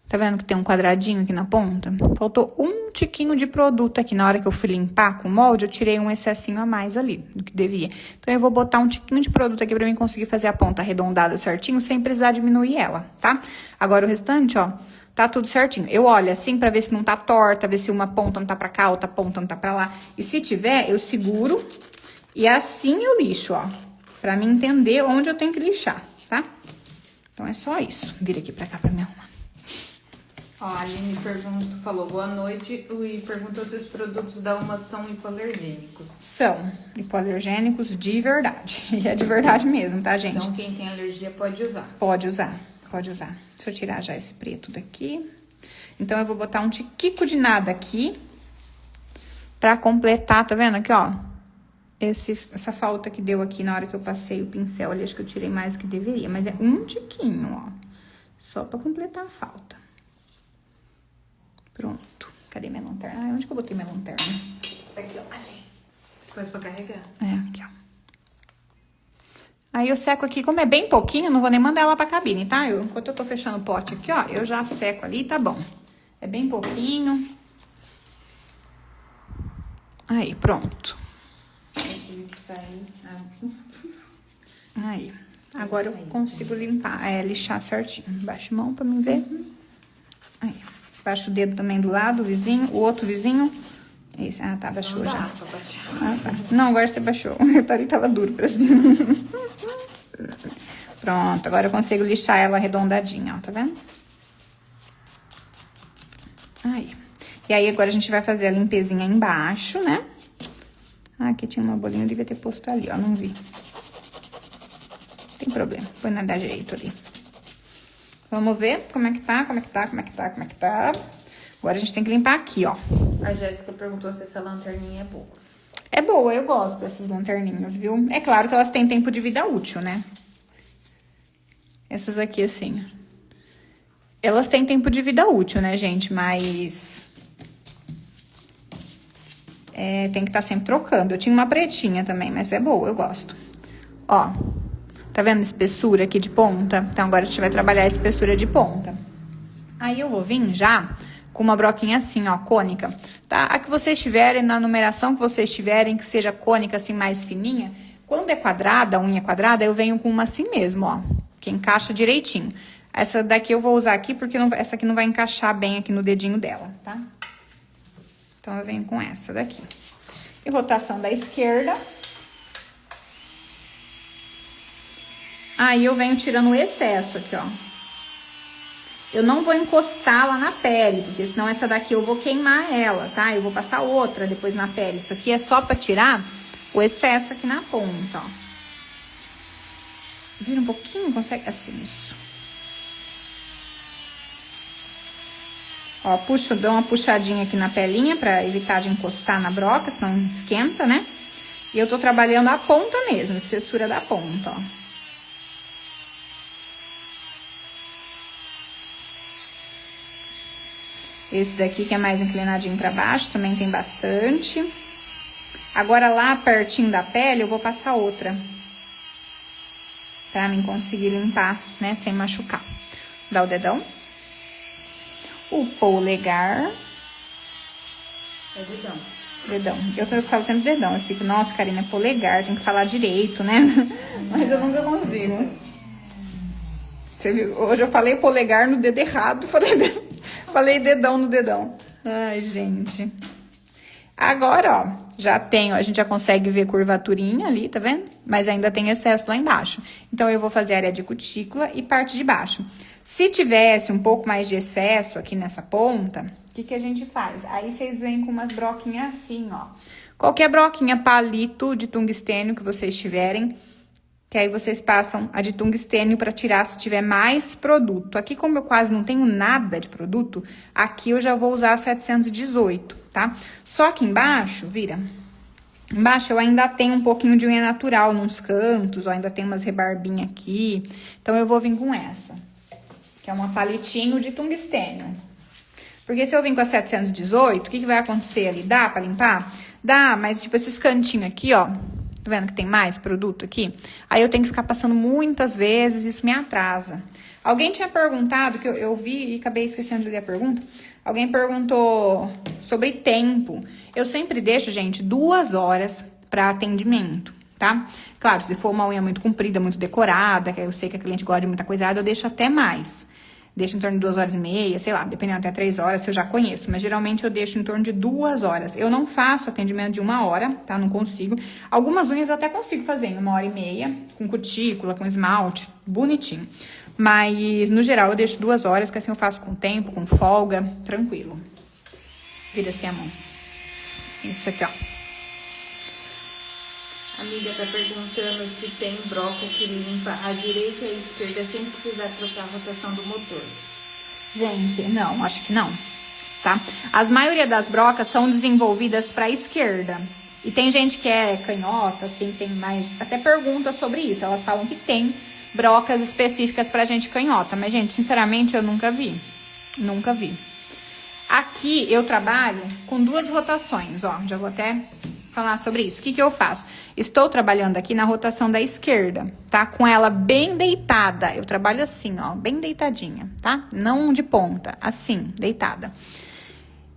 tá vendo que tem um quadradinho aqui na ponta? Faltou um tiquinho de produto aqui. Na hora que eu fui limpar com o molde, eu tirei um excessinho a mais ali, do que devia. Então, eu vou botar um tiquinho de produto aqui pra mim conseguir fazer a ponta arredondada certinho, sem precisar diminuir ela, tá? Agora, o restante, ó, tá tudo certinho. Eu olho assim pra ver se não tá torta, ver se uma ponta não tá pra cá, outra ponta não tá pra lá. E se tiver, eu seguro e assim eu lixo, ó. Pra mim entender onde eu tenho que lixar, tá? Então, é só isso. Vira aqui pra cá pra me arrumar. Ó, a Aline falou boa noite e perguntou se os produtos da Uma são hipoalergênicos. São hipoalergênicos de verdade. E é de verdade mesmo, tá, gente? Então, quem tem alergia pode usar. Pode usar, pode usar. Deixa eu tirar já esse preto daqui. Então, eu vou botar um tiquico de nada aqui. Pra completar, tá vendo aqui, ó? Essa falta que deu aqui na hora que eu passei o pincel. Ali, acho que eu tirei mais do que deveria. Mas é um tiquinho, ó. Só pra completar a falta. Pronto. Cadê minha lanterna? Onde que eu botei minha lanterna? Aqui, ó. Achei. Depois pra carregar. Aqui, ó. Aí eu seco aqui, como é bem pouquinho, não vou nem mandar ela pra cabine, tá? Enquanto eu tô fechando o pote aqui, ó, eu já seco ali, tá bom. É bem pouquinho. Aí, pronto. Eu tive que sair. Aí. Agora eu consigo limpar, lixar certinho. Baixa a mão pra mim ver. Aí. Baixa o dedo também do lado, o vizinho, o outro vizinho. Esse, tá, baixou já. Tá. Não, agora você baixou. Ele tava duro pra cima. Pronto, agora eu consigo lixar ela arredondadinha, ó, tá vendo? Aí. E aí, agora a gente vai fazer a limpezinha embaixo, né? Aqui tinha uma bolinha, eu devia ter posto ali, ó, não vi. Não tem problema, põe nada jeito ali. Vamos ver como é que tá. Agora a gente tem que limpar aqui, ó. A Jéssica perguntou se essa lanterninha é boa. É boa, eu gosto dessas lanterninhas, viu? É claro que elas têm tempo de vida útil, né? Essas aqui, assim. Elas têm tempo de vida útil, né, gente? Mas... tem que estar sempre trocando. Eu tinha uma pretinha também, mas é boa, eu gosto. Ó. Tá vendo a espessura aqui de ponta? Então, agora a gente vai trabalhar a espessura de ponta. Aí, eu vou vir já com uma broquinha assim, ó, cônica, tá? A que vocês tiverem, na numeração que vocês tiverem, que seja cônica, assim, mais fininha. Quando é quadrada, a unha quadrada, eu venho com uma assim mesmo, ó, que encaixa direitinho. Essa daqui eu vou usar aqui, porque essa aqui não vai encaixar bem aqui no dedinho dela, tá? Então, eu venho com essa daqui. E rotação da esquerda. Aí, eu venho tirando o excesso aqui, ó. Eu não vou encostar lá na pele, porque senão essa daqui eu vou queimar ela, tá? Eu vou passar outra depois na pele. Isso aqui é só pra tirar o excesso aqui na ponta, ó. Vira um pouquinho, consegue? Assim, isso. Ó, puxo, dou uma puxadinha aqui na pelinha pra evitar de encostar na broca, senão esquenta, né? E eu tô trabalhando a ponta mesmo, a espessura da ponta, ó. Esse daqui que é mais inclinadinho pra baixo, também tem bastante. Agora lá pertinho da pele eu vou passar outra. Pra mim conseguir limpar, né, sem machucar. Dá o dedão. O polegar. É dedão. Dedão. Eu falo sempre dedão. Eu fico, nossa, Karina, é polegar, tem que falar direito, né? Mas eu nunca consigo. Você viu? Hoje eu falei polegar no dedo errado. Falei dedão no dedão. Ai, gente. Agora, ó, já tenho, a gente já consegue ver curvaturinha ali, tá vendo? Mas ainda tem excesso lá embaixo. Então, eu vou fazer a área de cutícula e parte de baixo. Se tivesse um pouco mais de excesso aqui nessa ponta, o que a gente faz? Aí, vocês vêm com umas broquinhas assim, ó. Qualquer broquinha palito de tungstênio que vocês tiverem, que aí vocês passam a de tungstênio para tirar se tiver mais produto. Aqui, como eu quase não tenho nada de produto, aqui eu já vou usar 718, tá? Só que embaixo, vira, embaixo eu ainda tenho um pouquinho de unha natural nos cantos, ó, ainda tem umas rebarbinhas aqui. Então, eu vou vir com essa, que é uma palitinho de tungstênio. Porque se eu vir com a 718, o que vai acontecer ali? Dá pra limpar? Dá, mas tipo esses cantinhos aqui, ó. Tá vendo que tem mais produto aqui? Aí eu tenho que ficar passando muitas vezes, isso me atrasa. Alguém tinha perguntado, que eu vi e acabei esquecendo de ler a pergunta. Alguém perguntou sobre tempo. Eu sempre deixo, gente, 2 horas para atendimento, tá? Claro, se for uma unha muito comprida, muito decorada, que eu sei que a cliente gosta de muita coisada, eu deixo até mais. Deixo em torno de 2h30, sei lá, dependendo até 3 horas, se eu já conheço. Mas geralmente eu deixo em torno de 2 horas. Eu não faço atendimento de 1 hora, tá? Não consigo. Algumas unhas eu até consigo fazer em 1h30, com cutícula, com esmalte, bonitinho. Mas, no geral, eu deixo 2 horas, que assim eu faço com tempo, com folga, tranquilo. Vira assim a mão. Isso aqui, ó. A amiga tá perguntando se tem broca que limpa a direita e a esquerda sem precisar trocar a rotação do motor. Gente, não, acho que não, tá? As maioria das brocas são desenvolvidas para a esquerda. E tem gente que é canhota, assim, tem mais... Até pergunta sobre isso. Elas falam que tem brocas específicas pra gente canhota. Mas, gente, sinceramente, eu nunca vi. Nunca vi. Aqui eu trabalho com 2 rotações, ó. Já vou até falar sobre isso. O que eu faço? Estou trabalhando aqui na rotação da esquerda, tá? Com ela bem deitada. Eu trabalho assim, ó, bem deitadinha, tá? Não de ponta, assim, deitada.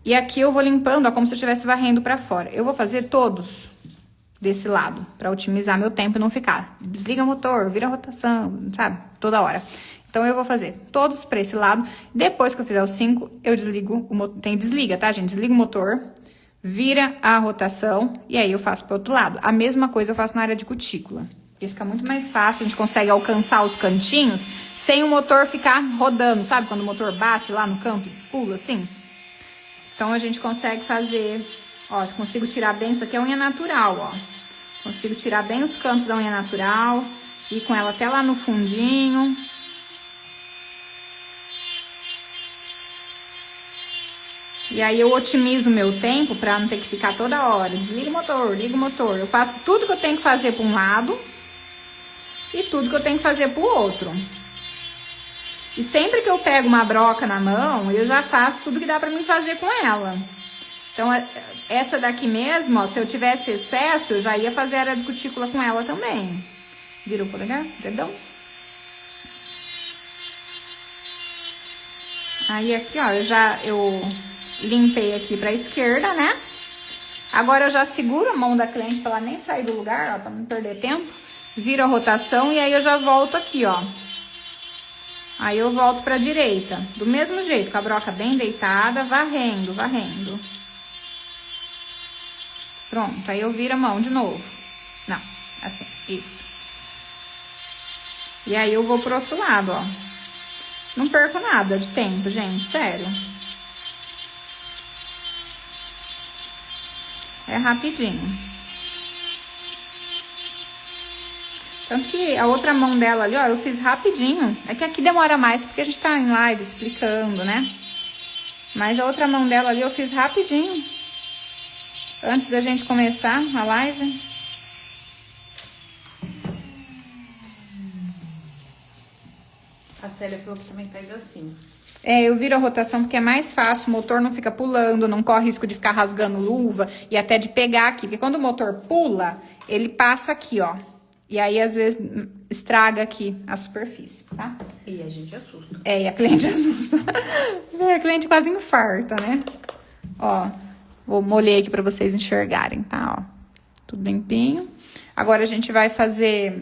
E aqui eu vou limpando, ó, como se eu estivesse varrendo pra fora. Eu vou fazer todos desse lado, pra otimizar meu tempo e não ficar. Desliga o motor, vira a rotação, sabe? Toda hora. Então, eu vou fazer todos pra esse lado. Depois que eu fizer os 5, eu desligo o motor. Tem desliga, tá, gente? Desliga o motor. Vira a rotação e aí eu faço pro outro lado. A mesma coisa eu faço na área de cutícula. Porque fica muito mais fácil, a gente consegue alcançar os cantinhos sem o motor ficar rodando, sabe? Quando o motor bate lá no canto e pula assim. Então, a gente consegue fazer... Ó, consigo tirar bem... Isso aqui é unha natural, ó. Consigo tirar bem os cantos da unha natural. Ir com ela até lá no fundinho. E aí, eu otimizo o meu tempo pra não ter que ficar toda hora. Desliga o motor, liga o motor. Eu faço tudo que eu tenho que fazer pra um lado e tudo que eu tenho que fazer pro outro. E sempre que eu pego uma broca na mão, eu já faço tudo que dá pra mim fazer com ela. Então, essa daqui mesmo, ó, se eu tivesse excesso, eu já ia fazer a área de cutícula com ela também. Vira o polegar, dedão. Aí, aqui, ó, eu limpei aqui pra esquerda, né? Agora eu já seguro a mão da cliente pra ela nem sair do lugar, ó, pra não perder tempo. Viro a rotação e aí eu já volto aqui, ó. Aí eu volto pra direita. Do mesmo jeito, com a broca bem deitada, varrendo, varrendo. Pronto, aí eu viro a mão de novo. Não, assim, isso. E aí eu vou pro outro lado, ó. Não perco nada de tempo, gente, sério. É rapidinho. Tanto que a outra mão dela ali, ó, eu fiz rapidinho. É que aqui demora mais, porque a gente tá em live explicando, né? Mas a outra mão dela ali eu fiz rapidinho. Antes da gente começar a live. A Célia falou que também faz assim. Eu viro a rotação porque é mais fácil, o motor não fica pulando, não corre risco de ficar rasgando luva e até de pegar aqui. Porque quando o motor pula, ele passa aqui, ó. E aí, às vezes, estraga aqui a superfície, tá? E a gente assusta. E a cliente assusta. A cliente quase infarta, né? Ó, vou molhar aqui pra vocês enxergarem, tá? Ó, tudo limpinho. Agora, a gente vai fazer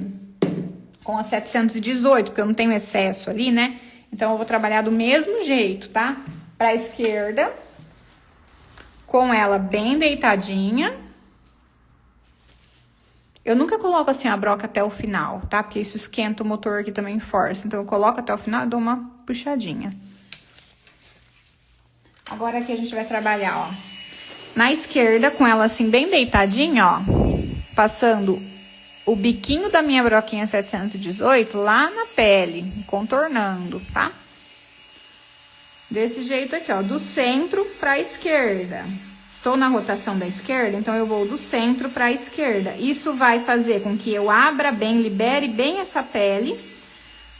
com a 718, porque eu não tenho excesso ali, né? Então, eu vou trabalhar do mesmo jeito, tá? Pra esquerda, com ela bem deitadinha. Eu nunca coloco assim a broca até o final, tá? Porque isso esquenta o motor aqui também força. Então, eu coloco até o final e dou uma puxadinha. Agora aqui a gente vai trabalhar, ó. Na esquerda, com ela assim bem deitadinha, ó. Passando o biquinho da minha broquinha 718 lá na pele, contornando, tá? Desse jeito aqui, ó, do centro pra esquerda. Estou na rotação da esquerda, então eu vou do centro pra esquerda. Isso vai fazer com que eu abra bem, libere bem essa pele,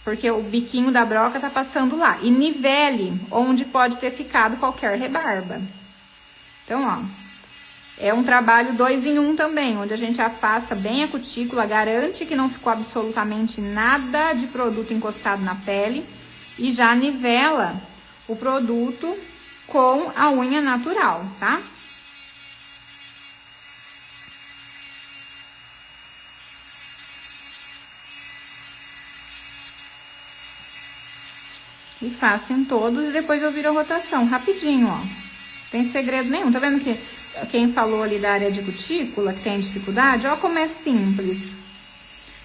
porque o biquinho da broca tá passando lá. E nivele onde pode ter ficado qualquer rebarba. Então, ó, é um trabalho 2 em 1 também, onde a gente afasta bem a cutícula, garante que não ficou absolutamente nada de produto encostado na pele e já nivela o produto com a unha natural, tá? E faço em todos e depois eu viro a rotação, rapidinho, ó. Tem segredo nenhum, tá vendo que quem falou ali da área de cutícula, que tem dificuldade, ó como é simples.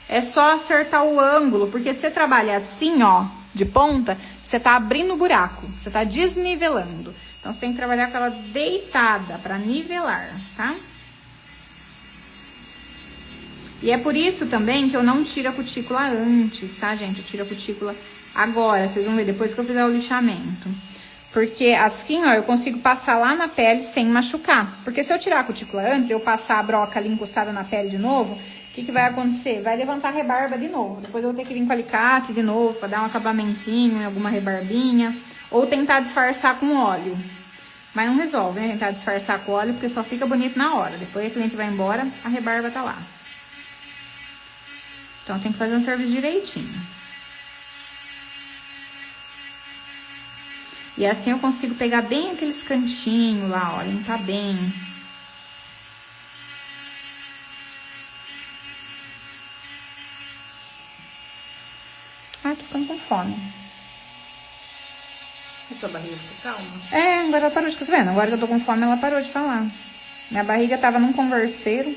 É só acertar o ângulo, porque se você trabalha assim, ó, de ponta, você tá abrindo o buraco, você tá desnivelando. Então, você tem que trabalhar com ela deitada pra nivelar, tá? E é por isso também que eu não tiro a cutícula antes, tá, gente? Eu tiro a cutícula agora, vocês vão ver depois que eu fizer o lixamento. Porque assim, ó, eu consigo passar lá na pele sem machucar. Porque se eu tirar a cutícula antes, eu passar a broca ali encostada na pele de novo, o que vai acontecer? Vai levantar a rebarba de novo. Depois eu vou ter que vir com alicate de novo, pra dar um acabamentinho em alguma rebarbinha. Ou tentar disfarçar com óleo. Mas não resolve, né? Tentar disfarçar com óleo, porque só fica bonito na hora. Depois a cliente vai embora, a rebarba tá lá. Então, tem que fazer um serviço direitinho. E assim eu consigo pegar bem aqueles cantinhos lá, ó, limpar bem. Ai, tô ficando com fome. E sua barriga ficou calma? Agora ela parou de... Tá vendo? Agora que eu tô com fome, ela parou de falar. Minha barriga tava num converseiro.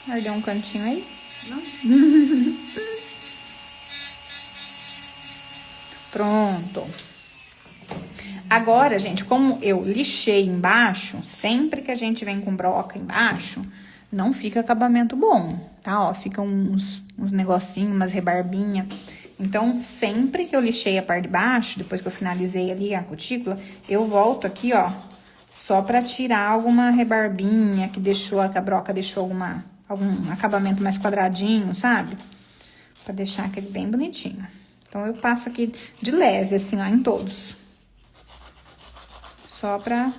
Ardeu um cantinho aí. Não? Pronto. Agora, gente, como eu lixei embaixo, sempre que a gente vem com broca embaixo, não fica acabamento bom, tá? Ó, fica uns negocinhos, umas rebarbinhas. Então, sempre que eu lixei a parte de baixo, depois que eu finalizei ali a cutícula, eu volto aqui, ó, só pra tirar alguma rebarbinha que deixou, que a broca deixou algum acabamento mais quadradinho, sabe? Pra deixar aquele bem bonitinho. Então, eu passo aqui de leve, assim, ó, em todos. Só pra...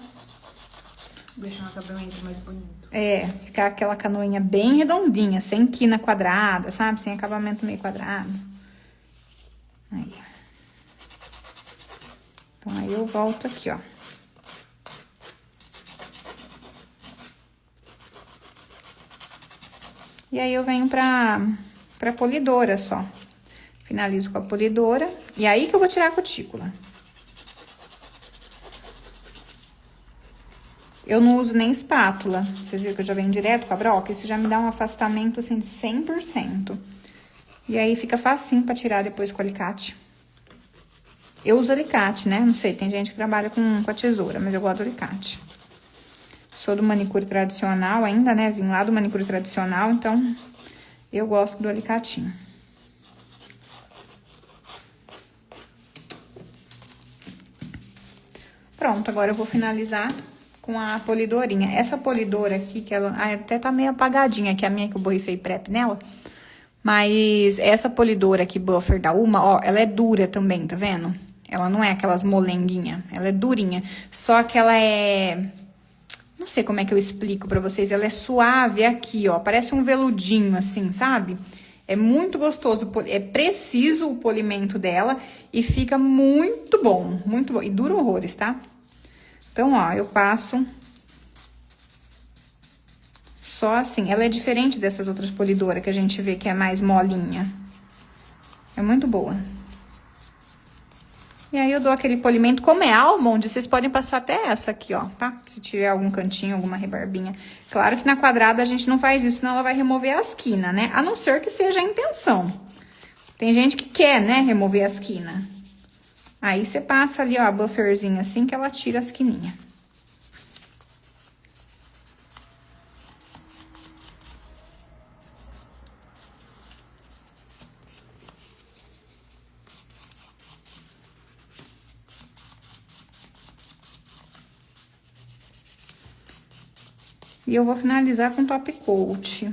deixar um acabamento mais bonito. Ficar aquela canoinha bem redondinha, sem quina quadrada, sabe? Sem acabamento meio quadrado. Aí. Então, aí eu volto aqui, ó. E aí, eu venho pra polidora só. Finalizo com a polidora. E aí que eu vou tirar a cutícula. Eu não uso nem espátula. Vocês viram que eu já venho direto com a broca? Isso já me dá um afastamento, assim, de 100%. E aí, fica facinho pra tirar depois com o alicate. Eu uso alicate, né? Não sei, tem gente que trabalha com a tesoura, mas eu gosto do alicate. Sou do manicure tradicional ainda, né? Vim lá do manicure tradicional, então eu gosto do alicatinho. Pronto, agora eu vou finalizar com a polidorinha. Essa polidora aqui, que ela até tá meio apagadinha, que é a minha que eu borrifei prep nela. Mas essa polidora aqui, Buffer da Uma, ó, ela é dura também, tá vendo? Ela não é aquelas molenguinha, ela é durinha. Só que ela é... Não sei como é que eu explico pra vocês. Ela é suave aqui, ó. Parece um veludinho, assim, sabe? É muito gostoso. É preciso o polimento dela. E fica muito bom. Muito bom. E dura horrores, tá? Então, ó, eu passo... Só assim. Ela é diferente dessas outras polidoras que a gente vê que é mais molinha. É muito boa. E aí, eu dou aquele polimento. Como é almond, vocês podem passar até essa aqui, ó, tá? Se tiver algum cantinho, alguma rebarbinha. Claro que na quadrada a gente não faz isso, senão ela vai remover as quinas, né? A não ser que seja a intenção. Tem gente que quer, né, remover as quinas. Aí, você passa ali, ó, a bufferzinha assim, que ela tira as quininhas. E eu vou finalizar com top coat.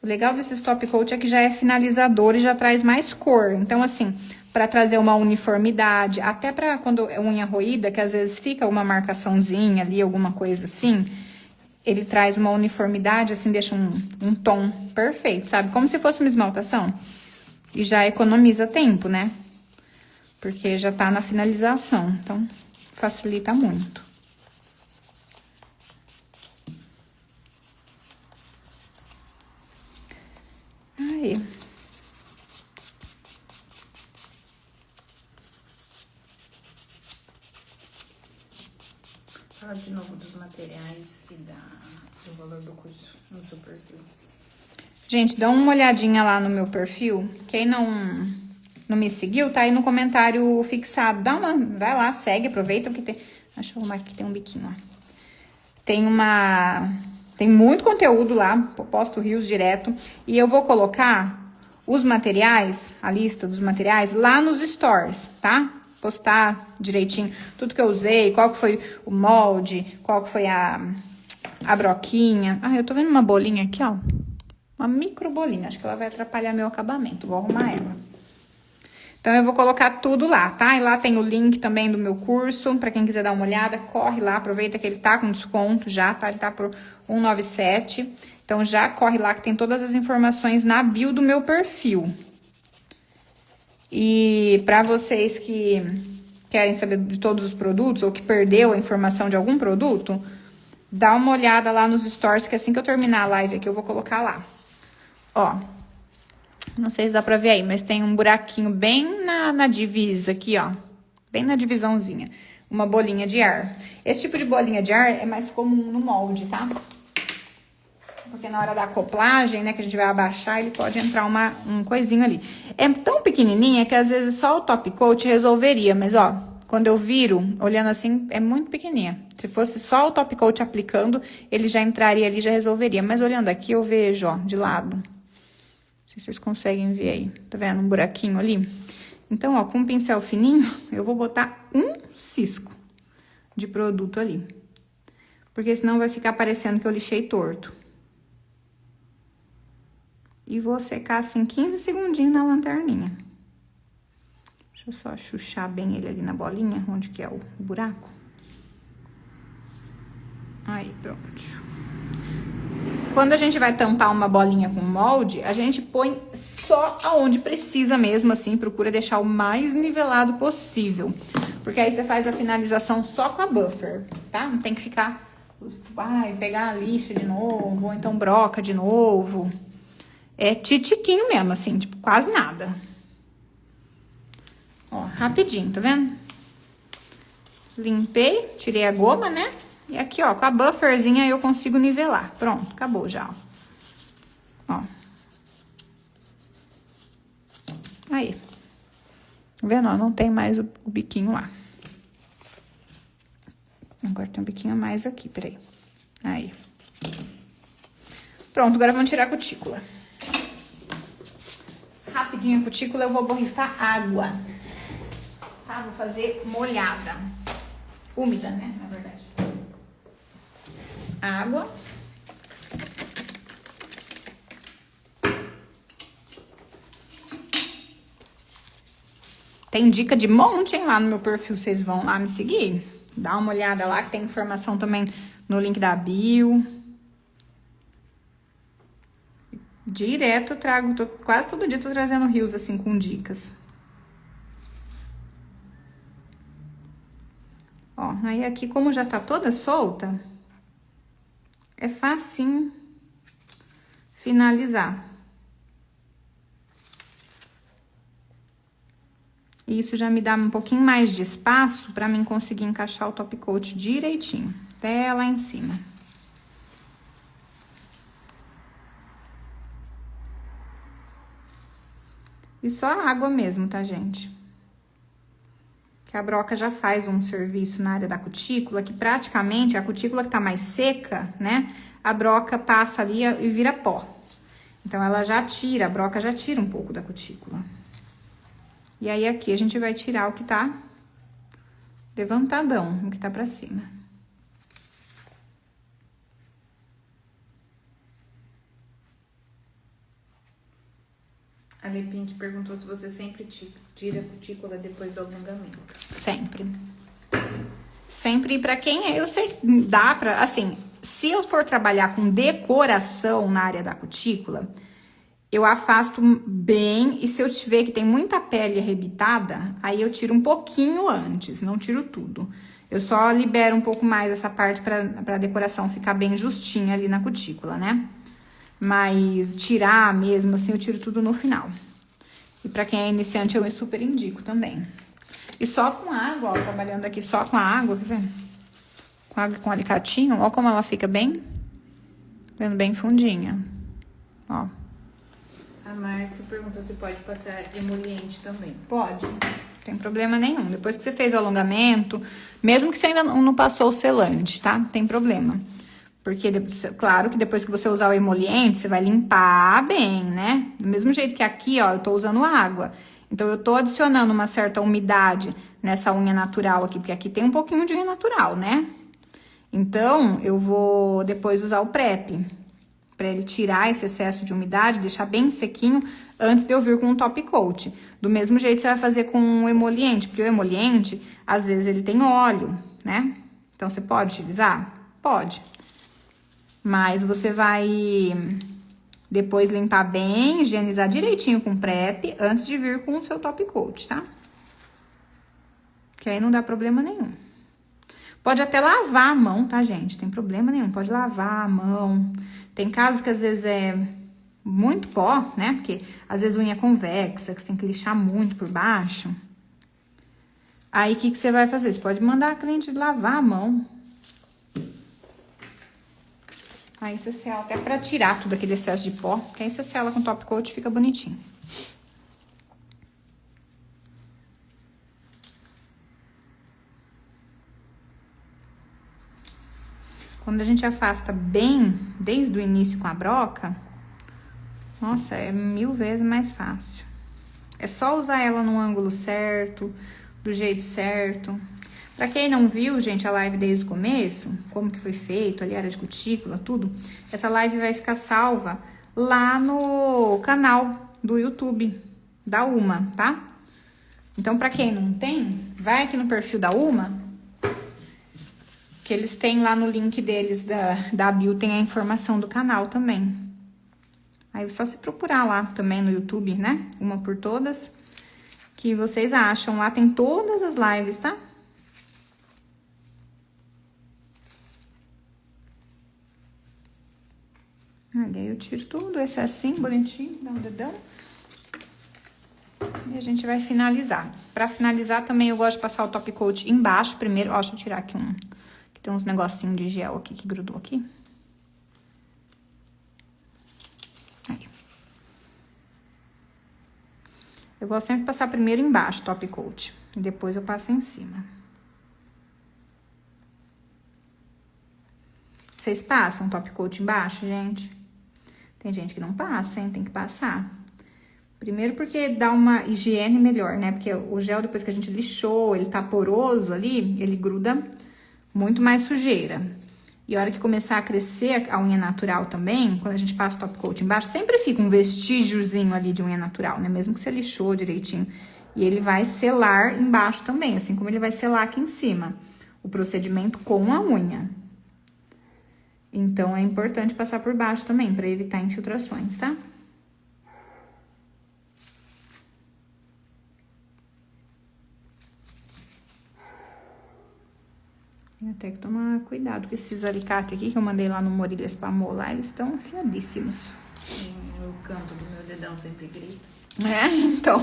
O legal desses top coat é que já é finalizador e já traz mais cor. Então, assim, pra trazer uma uniformidade, até pra quando é unha roída, que às vezes fica uma marcaçãozinha ali, alguma coisa assim, ele traz uma uniformidade, assim, deixa um tom perfeito, sabe? Como se fosse uma esmaltação. E já economiza tempo, né? Porque já tá na finalização, então facilita muito. Aí. Fala de novo dos materiais e do valor do curso no seu perfil. Gente, dá uma olhadinha lá no meu perfil. Quem não me seguiu, tá aí no comentário fixado. Vai lá, segue, aproveita, porque tem... Deixa eu arrumar aqui, tem um biquinho, ó. Tem muito conteúdo lá, posto rios direto. E eu vou colocar os materiais, a lista dos materiais, lá nos stories, tá? Postar direitinho tudo que eu usei, qual que foi o molde, qual que foi a broquinha. Ah, eu tô vendo uma bolinha aqui, ó. Uma micro bolinha, acho que ela vai atrapalhar meu acabamento, vou arrumar ela. Então, eu vou colocar tudo lá, tá? E lá tem o link também do meu curso, pra quem quiser dar uma olhada, corre lá, aproveita que ele tá com desconto já, tá? Ele tá por R$197. Então, já corre lá que tem todas as informações na bio do meu perfil. E pra vocês que querem saber de todos os produtos, ou que perdeu a informação de algum produto, dá uma olhada lá nos stories, que assim que eu terminar a live aqui, eu vou colocar lá. Ó, não sei se dá pra ver aí, mas tem um buraquinho bem na divisa aqui, ó. Bem na divisãozinha. Uma bolinha de ar. Esse tipo de bolinha de ar é mais comum no molde, tá? Porque na hora da acoplagem, né, que a gente vai abaixar, ele pode entrar um coisinho ali. É tão pequenininha que às vezes só o top coat resolveria, mas ó, quando eu viro, olhando assim, é muito pequenininha. Se fosse só o top coat aplicando, ele já entraria ali, já resolveria. Mas olhando aqui, eu vejo, ó, de lado. Não sei se vocês conseguem ver aí. Tá vendo? Um buraquinho ali. Então, ó, com um pincel fininho, eu vou botar um cisco de produto ali. Porque senão vai ficar parecendo que eu lixei torto. E vou secar assim 15 segundinhos na lanterninha. Deixa eu só chuchar bem ele ali na bolinha, onde que é o buraco. Aí, pronto. Quando a gente vai tampar uma bolinha com molde, a gente põe só aonde precisa mesmo, assim, procura deixar o mais nivelado possível. Porque aí você faz a finalização só com a buffer, tá? Não tem que ficar, pegar a lixa de novo, ou então broca de novo. É titiquinho mesmo, assim, tipo, quase nada. Ó, rapidinho, tá vendo? Limpei, tirei a goma, né? E aqui, ó, com a bufferzinha eu consigo nivelar. Pronto, acabou já, ó. Aí. Tá vendo? Ó, não tem mais o biquinho lá. Agora tem um biquinho a mais aqui, peraí. Aí. Pronto, agora vamos tirar a cutícula. Rapidinho a cutícula, eu vou borrifar água. Tá? Vou fazer molhada. Úmida, né? Na verdade. Água. Tem dica de monte, hein, lá no meu perfil, vocês vão lá me seguir. Dá uma olhada lá que tem informação também no link da bio. Direto eu trago, quase todo dia tô trazendo reels assim com dicas. Ó, aí aqui como já tá toda solta, é facinho finalizar. E isso já me dá um pouquinho mais de espaço pra mim conseguir encaixar o top coat direitinho, até lá em cima. E só a água mesmo, tá, gente? Que a broca já faz um serviço na área da cutícula, que praticamente a cutícula que tá mais seca, né? A broca passa ali e vira pó. Então, ela já tira, a broca já tira um pouco da cutícula. E aí, aqui a gente vai tirar o que tá levantadão, o que tá pra cima. A Lepink perguntou se você sempre tira a cutícula depois do alongamento. Sempre. Sempre, pra quem é, eu sei que dá pra, assim, se eu for trabalhar com decoração na área da cutícula, eu afasto bem, e se eu tiver que tem muita pele arrebitada, aí eu tiro um pouquinho antes, não tiro tudo. Eu só libero um pouco mais essa parte pra decoração ficar bem justinha ali na cutícula, né? Mas tirar mesmo, assim, eu tiro tudo no final. E pra quem é iniciante, eu super indico também. E só com água, ó, trabalhando aqui só com a água, quer ver? Com água e com alicatinho, ó como ela fica bem, vendo bem fundinha, ó. A Márcia perguntou se pode passar emoliente também. Pode, não tem problema nenhum. Depois que você fez o alongamento, mesmo que você ainda não passou o selante, tá? Não tem problema. Porque, claro que depois que você usar o emoliente, você vai limpar bem, né? Do mesmo jeito que aqui, ó, eu tô usando água. Então, eu tô adicionando uma certa umidade nessa unha natural aqui, porque aqui tem um pouquinho de unha natural, né? Então, eu vou depois usar o prep, pra ele tirar esse excesso de umidade, deixar bem sequinho, antes de eu vir com o top coat. Do mesmo jeito, você vai fazer com o emoliente, porque o emoliente, às vezes, ele tem óleo, né? Então, você pode utilizar? Pode. Mas você vai depois limpar bem, higienizar direitinho com prep, antes de vir com o seu top coat, tá? Que aí não dá problema nenhum. Pode até lavar a mão, tá, gente? Tem problema nenhum, pode lavar a mão. Tem casos que às vezes é muito pó, né? Porque às vezes unha é convexa, que você tem que lixar muito por baixo. Aí, o que você vai fazer? Você pode mandar a cliente lavar a mão. Aí você sela até pra tirar tudo aquele excesso de pó, que aí você sela com top coat e fica bonitinho. Quando a gente afasta bem, desde o início com a broca, nossa, é 1000 vezes mais fácil. É só usar ela no ângulo certo, do jeito certo. Pra quem não viu, gente, a live desde o começo, como que foi feito, ali área de cutícula, tudo, essa live vai ficar salva lá no canal do YouTube da Uma, tá? Então, pra quem não tem, vai aqui no perfil da Uma, que eles têm lá no link deles da bio, tem a informação do canal também. Aí é só se procurar lá também no YouTube, né? Uma por todas, que vocês acham. Lá tem todas as lives, tá? Aí eu tiro tudo, esse é assim, bonitinho, dá um dedão. E a gente vai finalizar. Pra finalizar também eu gosto de passar o top coat embaixo primeiro. Ó, deixa eu tirar aqui que tem uns negocinhos de gel aqui que grudou aqui. Aí. Eu gosto sempre de passar primeiro embaixo top coat. E depois eu passo em cima. Vocês passam top coat embaixo, gente? Tem gente que não passa, hein? Tem que passar. Primeiro porque dá uma higiene melhor, né? Porque o gel, depois que a gente lixou, ele tá poroso ali, ele gruda muito mais sujeira. E a hora que começar a crescer a unha natural também, quando a gente passa o top coat embaixo, sempre fica um vestígiozinho ali de unha natural, né? Mesmo que você lixou direitinho. E ele vai selar embaixo também, assim como ele vai selar aqui em cima. O procedimento com a unha. Então, é importante passar por baixo também, para evitar infiltrações, tá? Tem até que tomar cuidado com esses alicates aqui que eu mandei lá no Morilhas pra molar, eles estão afiadíssimos. O canto do meu dedão sempre grita. É, então.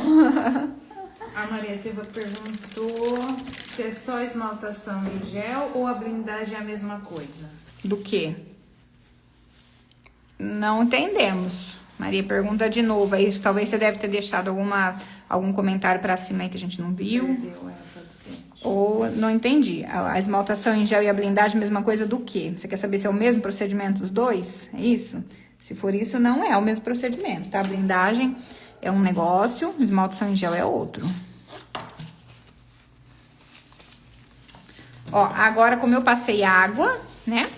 A Maria Silva perguntou se é só esmaltação em gel ou a blindagem é a mesma coisa. Do quê? Não entendemos. Maria pergunta de novo. Aí, talvez você deve ter deixado algum comentário pra cima aí que a gente não viu. Perdeu essa de ser. Ou não entendi. A esmaltação em gel e a blindagem, mesma coisa do quê? Você quer saber se é o mesmo procedimento dos dois? É isso? Se for isso, não é o mesmo procedimento, tá? A blindagem é um negócio, esmaltação em gel é outro. Ó, agora como eu passei água, né?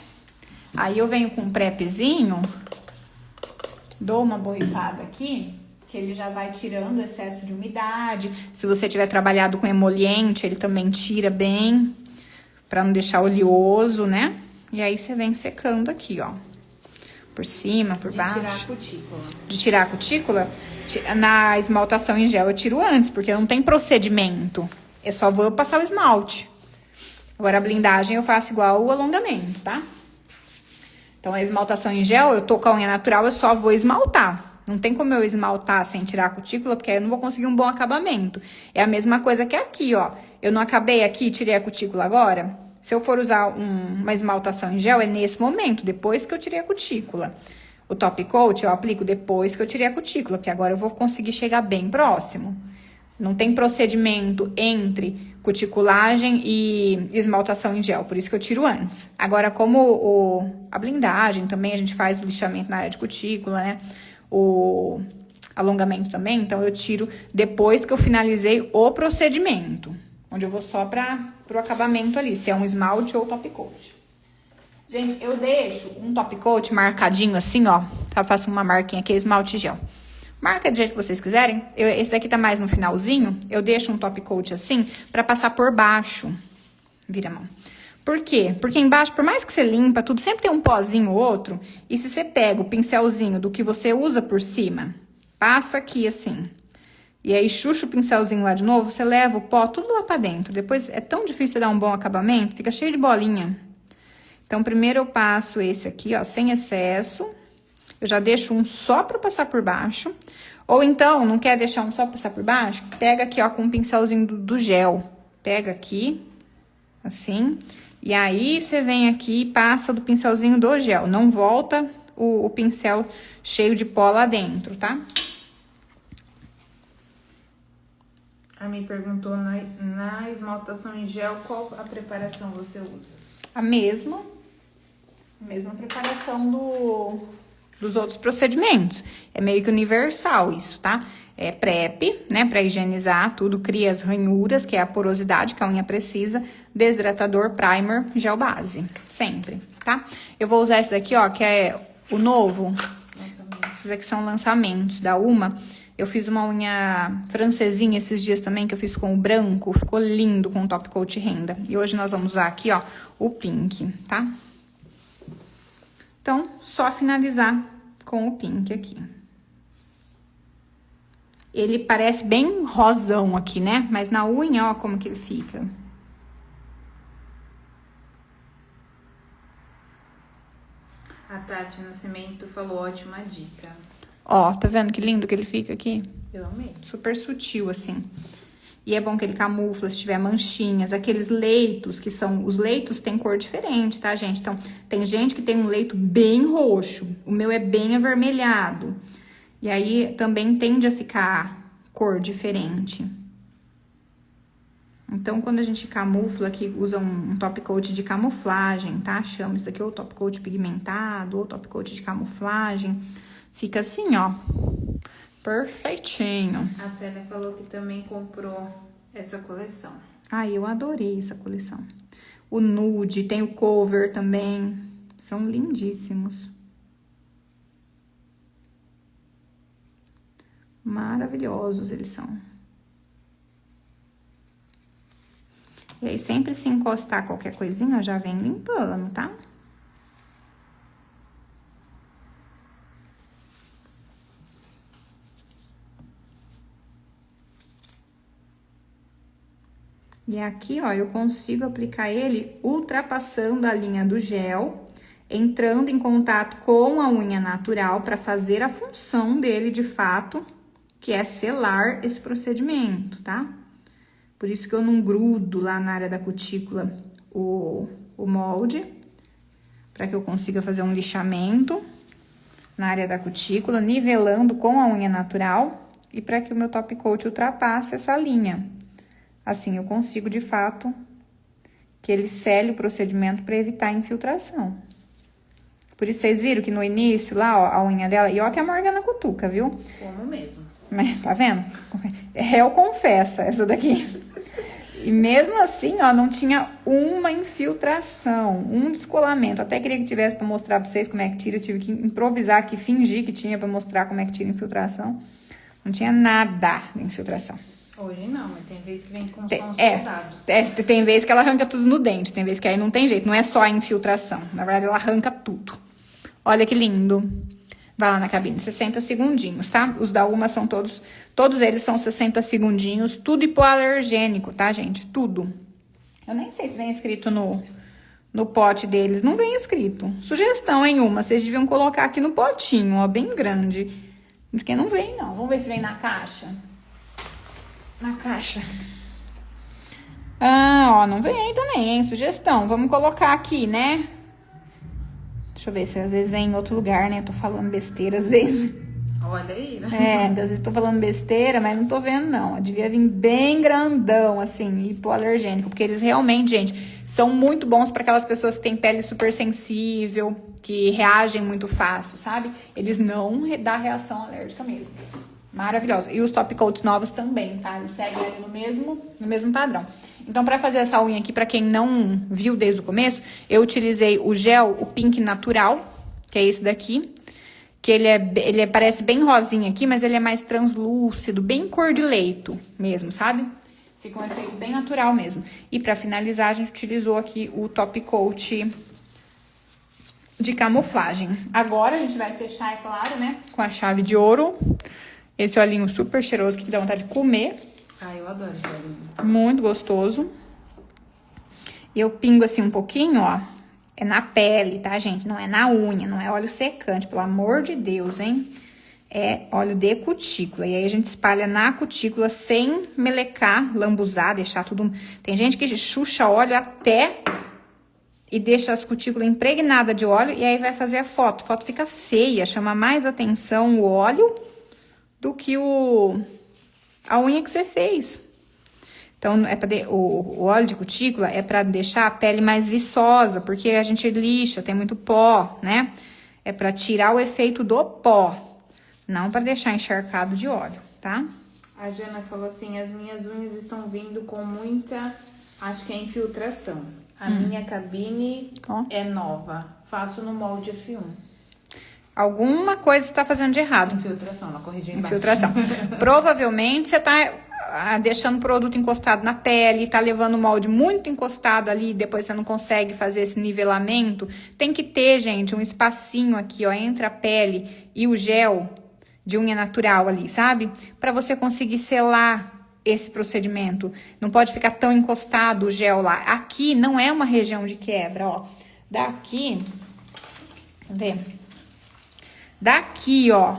Aí eu venho com um prepzinho, dou uma borrifada aqui, que ele já vai tirando o excesso de umidade. Se você tiver trabalhado com emoliente, ele também tira bem, pra não deixar oleoso, né? E aí você vem secando aqui, ó. Por cima, por baixo. De tirar a cutícula. De tirar a cutícula? Na esmaltação em gel eu tiro antes, porque não tem procedimento. Eu só vou passar o esmalte. Agora a blindagem eu faço igual o alongamento, tá? Então a esmaltação em gel, eu tô com a unha natural, eu só vou esmaltar. Não tem como eu esmaltar sem tirar a cutícula, porque aí eu não vou conseguir um bom acabamento. É a mesma coisa que aqui, ó. Eu não acabei aqui e tirei a cutícula agora. Se eu for usar uma esmaltação em gel, é nesse momento, depois que eu tirei a cutícula. O top coat eu aplico depois que eu tirei a cutícula, porque agora eu vou conseguir chegar bem próximo. Não tem procedimento entre cuticulagem e esmaltação em gel, por isso que eu tiro antes. Agora, como a blindagem também, a gente faz o lixamento na área de cutícula, né? O alongamento também, então eu tiro depois que eu finalizei o procedimento. Onde eu vou só pro acabamento ali, se é um esmalte ou top coat. Gente, eu deixo um top coat marcadinho assim, ó. Tá? Faço uma marquinha aqui, esmalte gel. Marca do jeito que vocês quiserem. Esse daqui tá mais no finalzinho. Eu deixo um top coat assim, pra passar por baixo. Vira a mão. Por quê? Porque embaixo, por mais que você limpa tudo, sempre tem um pozinho ou outro. E se você pega o pincelzinho do que você usa por cima, passa aqui assim. E aí, xuxa o pincelzinho lá de novo, você leva o pó tudo lá pra dentro. Depois, é tão difícil você dar um bom acabamento, fica cheio de bolinha. Então, primeiro eu passo esse aqui, ó, sem excesso. Eu já deixo um só pra passar por baixo. Ou então, não quer deixar um só pra passar por baixo? Pega aqui, ó, com um pincelzinho do gel. Pega aqui, assim. E aí, você vem aqui e passa do pincelzinho do gel. Não volta o pincel cheio de pó lá dentro, tá? A me perguntou na esmaltação em gel, qual a preparação você usa? A mesma preparação dos outros procedimentos. É meio que universal isso, tá? É prep, né, pra higienizar tudo, cria as ranhuras, que é a porosidade que a unha precisa, desidratador, primer, gel base, sempre, tá? Eu vou usar esse daqui, ó, que é o novo. Esses aqui são lançamentos da Uma. Eu fiz uma unha francesinha esses dias também, que eu fiz com o branco. Ficou lindo com o top coat renda. E hoje nós vamos usar aqui, ó, o pink, tá? Então, só finalizar com o pink aqui. Ele parece bem rosão aqui, né? Mas na unha, ó, como que ele fica. A Tati Nascimento falou, ótima dica. Ó, tá vendo que lindo que ele fica aqui? Eu amei. Super sutil, assim. E é bom que ele camufla se tiver manchinhas. Aqueles leitos que são... Os leitos têm cor diferente, tá, gente? Então, tem gente que tem um leito bem roxo. O meu é bem avermelhado. E aí, também tende a ficar cor diferente. Então, quando a gente camufla aqui, usa um top coat de camuflagem, tá? Chama isso daqui ou top coat pigmentado, ou top coat de camuflagem. Fica assim, ó. Perfeitinho. A Célia falou que também comprou essa coleção. Ai, eu adorei essa coleção. O nude, tem o cover também. São lindíssimos. Maravilhosos eles são. E aí, sempre se encostar qualquer coisinha, já vem limpando, tá? E aqui, ó, eu consigo aplicar ele ultrapassando a linha do gel, entrando em contato com a unha natural para fazer a função dele de fato, que é selar esse procedimento, tá? Por isso que eu não grudo lá na área da cutícula o molde, para que eu consiga fazer um lixamento na área da cutícula, nivelando com a unha natural e para que o meu top coat ultrapasse essa linha. Assim, eu consigo, de fato, que ele sele o procedimento para evitar a infiltração. Por isso, vocês viram que no início, lá, ó, a unha dela... E ó que a Morgana cutuca, viu? Como mesmo. Mas, tá vendo? Réu confessa essa daqui. E mesmo assim, ó, não tinha uma infiltração, um descolamento. Até queria que tivesse para mostrar para vocês como é que tira. Eu tive que improvisar aqui, fingir que tinha para mostrar como é que tira infiltração. Não tinha nada de infiltração. Hoje não, mas tem vezes que vem com som soldado. Tem vezes que ela arranca tudo no dente, tem vezes que aí não tem jeito, não é só a infiltração. Na verdade, ela arranca tudo. Olha que lindo. Vai lá na cabine, 60 segundinhos, tá? Os da Uma são todos eles são 60 segundinhos, tudo hipoalergênico, tá, gente? Tudo. Eu nem sei se vem escrito no pote deles, não vem escrito. Sugestão, hein, Uma? Vocês deviam colocar aqui no potinho, ó, bem grande. Porque não vem, não. Vamos ver se vem na caixa. Na caixa. Ah, ó, não vem também, hein? Sugestão. Vamos colocar aqui, né? Deixa eu ver se às vezes vem em outro lugar, né? Eu tô falando besteira às vezes. Olha aí, né? Às vezes tô falando besteira, mas não tô vendo, não. Devia vir bem grandão, assim, hipoalergênico. Porque eles realmente, gente, são muito bons para aquelas pessoas que têm pele super sensível, que reagem muito fácil, sabe? Eles não dão reação alérgica mesmo. Maravilhosa. E os top coats novos também, tá? Eles seguem ali no mesmo padrão. Então, pra fazer essa unha aqui, pra quem não viu desde o começo, eu utilizei o gel, o Pink Natural, que é esse daqui. Que ele parece bem rosinha aqui, mas ele é mais translúcido, bem cor de leito mesmo, sabe? Fica um efeito bem natural mesmo. E pra finalizar, a gente utilizou aqui o top coat de camuflagem. Agora, a gente vai fechar, é claro, né? Com a chave de ouro. Esse olhinho super cheiroso que dá vontade de comer. Ah, eu adoro esse olhinho. Muito gostoso. E eu pingo assim um pouquinho, ó. É na pele, tá, gente? Não é na unha, não é óleo secante, pelo amor de Deus, hein? É óleo de cutícula. E aí a gente espalha na cutícula sem melecar, lambuzar, deixar tudo... Tem gente que chucha óleo até e deixa as cutículas impregnadas de óleo e aí vai fazer a foto. A foto fica feia, chama mais atenção o óleo do que a unha que você fez. Então, o óleo de cutícula é para deixar a pele mais viçosa, porque a gente lixa, tem muito pó, né? É para tirar o efeito do pó, não para deixar encharcado de óleo, tá? A Jana falou assim, as minhas unhas estão vindo com muita, acho que é infiltração. A minha cabine é nova, faço no molde F1. Alguma coisa você tá fazendo de errado. Infiltração, ela corrigiu embaixo. Infiltração. Provavelmente você tá deixando o produto encostado na pele, tá levando o molde muito encostado ali, depois você não consegue fazer esse nivelamento. Tem que ter, gente, um espacinho aqui, ó, entre a pele e o gel de unha natural ali, sabe? Pra você conseguir selar esse procedimento. Não pode ficar tão encostado o gel lá. Aqui não é uma região de quebra, ó. Daqui, vê? Daqui, ó,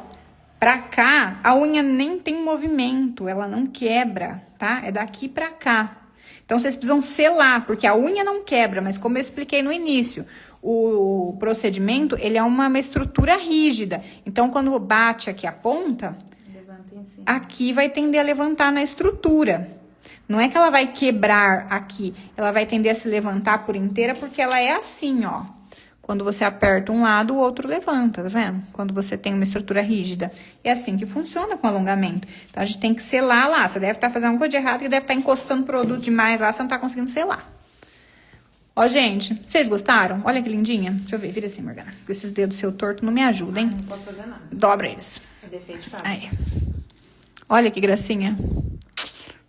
pra cá, a unha nem tem movimento, ela não quebra, tá? É daqui pra cá. Então, vocês precisam selar, porque a unha não quebra, mas como eu expliquei no início, o procedimento, ele é uma estrutura rígida. Então, quando bate aqui a ponta, aqui vai tender a levantar na estrutura. Não é que ela vai quebrar aqui, ela vai tender a se levantar por inteira, porque ela é assim, ó. Quando você aperta um lado, o outro levanta, tá vendo? Quando você tem uma estrutura rígida. É assim que funciona com alongamento. Então, a gente tem que selar lá. Você deve estar fazendo uma coisa de errado, que deve estar encostando produto demais lá, você não tá conseguindo selar. Ó, gente, vocês gostaram? Olha que lindinha. Deixa eu ver, vira assim, Morgana. Esses dedos seu torto não me ajudam, hein? Não posso fazer nada. Dobra eles. É defeito de fábrica. Aí. Olha que gracinha.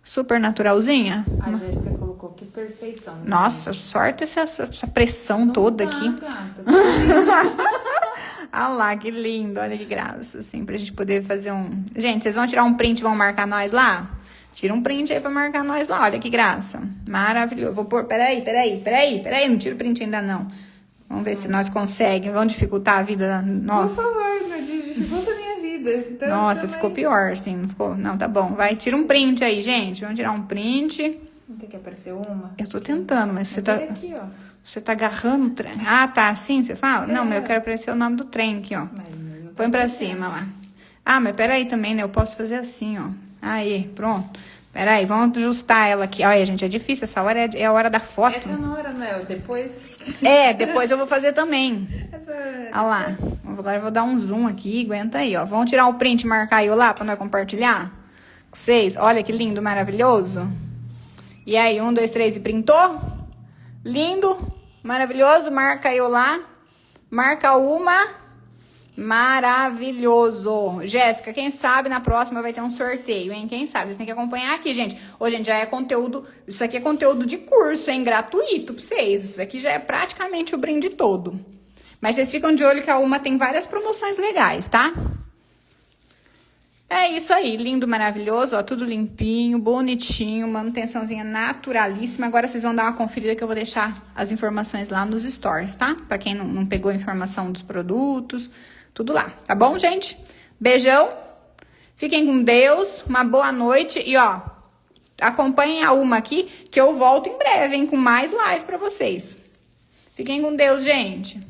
Super naturalzinha. A Jéssica colocou que perfeição. Nossa, sorte essa pressão toda aqui. Gata. Ah lá, que lindo, olha que graça, assim, pra gente poder fazer um... Gente, vocês vão tirar um print e vão marcar nós lá? Tira um print aí pra marcar nós lá, olha que graça. Maravilhoso. Vou pôr, peraí, não tira o print ainda não. Vamos ver se nós conseguimos, vamos dificultar a vida nossa. Por favor, não dificulta a minha vida. Então, Nossa, também... ficou pior, assim, não ficou? Não, tá bom, vai, tira um print aí, gente, vamos tirar um print. Não tem que aparecer uma? Eu tô tentando, mas você tá... Aqui, ó. Você tá agarrando o trem. Ah, tá, assim você fala? Não, mas eu quero aparecer o nome do trem aqui, ó. Põe pra cima lá. Ah, mas peraí também, né? Eu posso fazer assim, ó. Aí, pronto. Peraí, vamos ajustar ela aqui. Olha, gente, é difícil. Essa hora é a hora da foto. Essa não era, não é? Depois... Depois eu vou fazer também. Olha lá. Agora eu vou dar um zoom aqui. Aguenta aí, ó. Vamos tirar o print e marcar eu lá pra nós compartilhar com vocês. Olha que lindo, maravilhoso. E aí, 1, 2, 3 e printou? Lindo, maravilhoso. Marca eu lá. Marca uma. Maravilhoso. Jéssica, quem sabe na próxima vai ter um sorteio, hein? Quem sabe? Vocês têm que acompanhar aqui, gente. Ô, gente, já é conteúdo... Isso aqui é conteúdo de curso, hein? Gratuito pra vocês. Isso aqui já é praticamente o brinde todo. Mas vocês ficam de olho que a Uma tem várias promoções legais, tá? É isso aí. Lindo, maravilhoso. Ó, tudo limpinho, bonitinho. Manutençãozinha naturalíssima. Agora vocês vão dar uma conferida que eu vou deixar as informações lá nos stories, tá? Pra quem não pegou a informação dos produtos... Tudo lá, tá bom, gente? Beijão. Fiquem com Deus. Uma boa noite. E, ó, acompanhem a Uma aqui, que eu volto em breve, hein? Com mais live pra vocês. Fiquem com Deus, gente.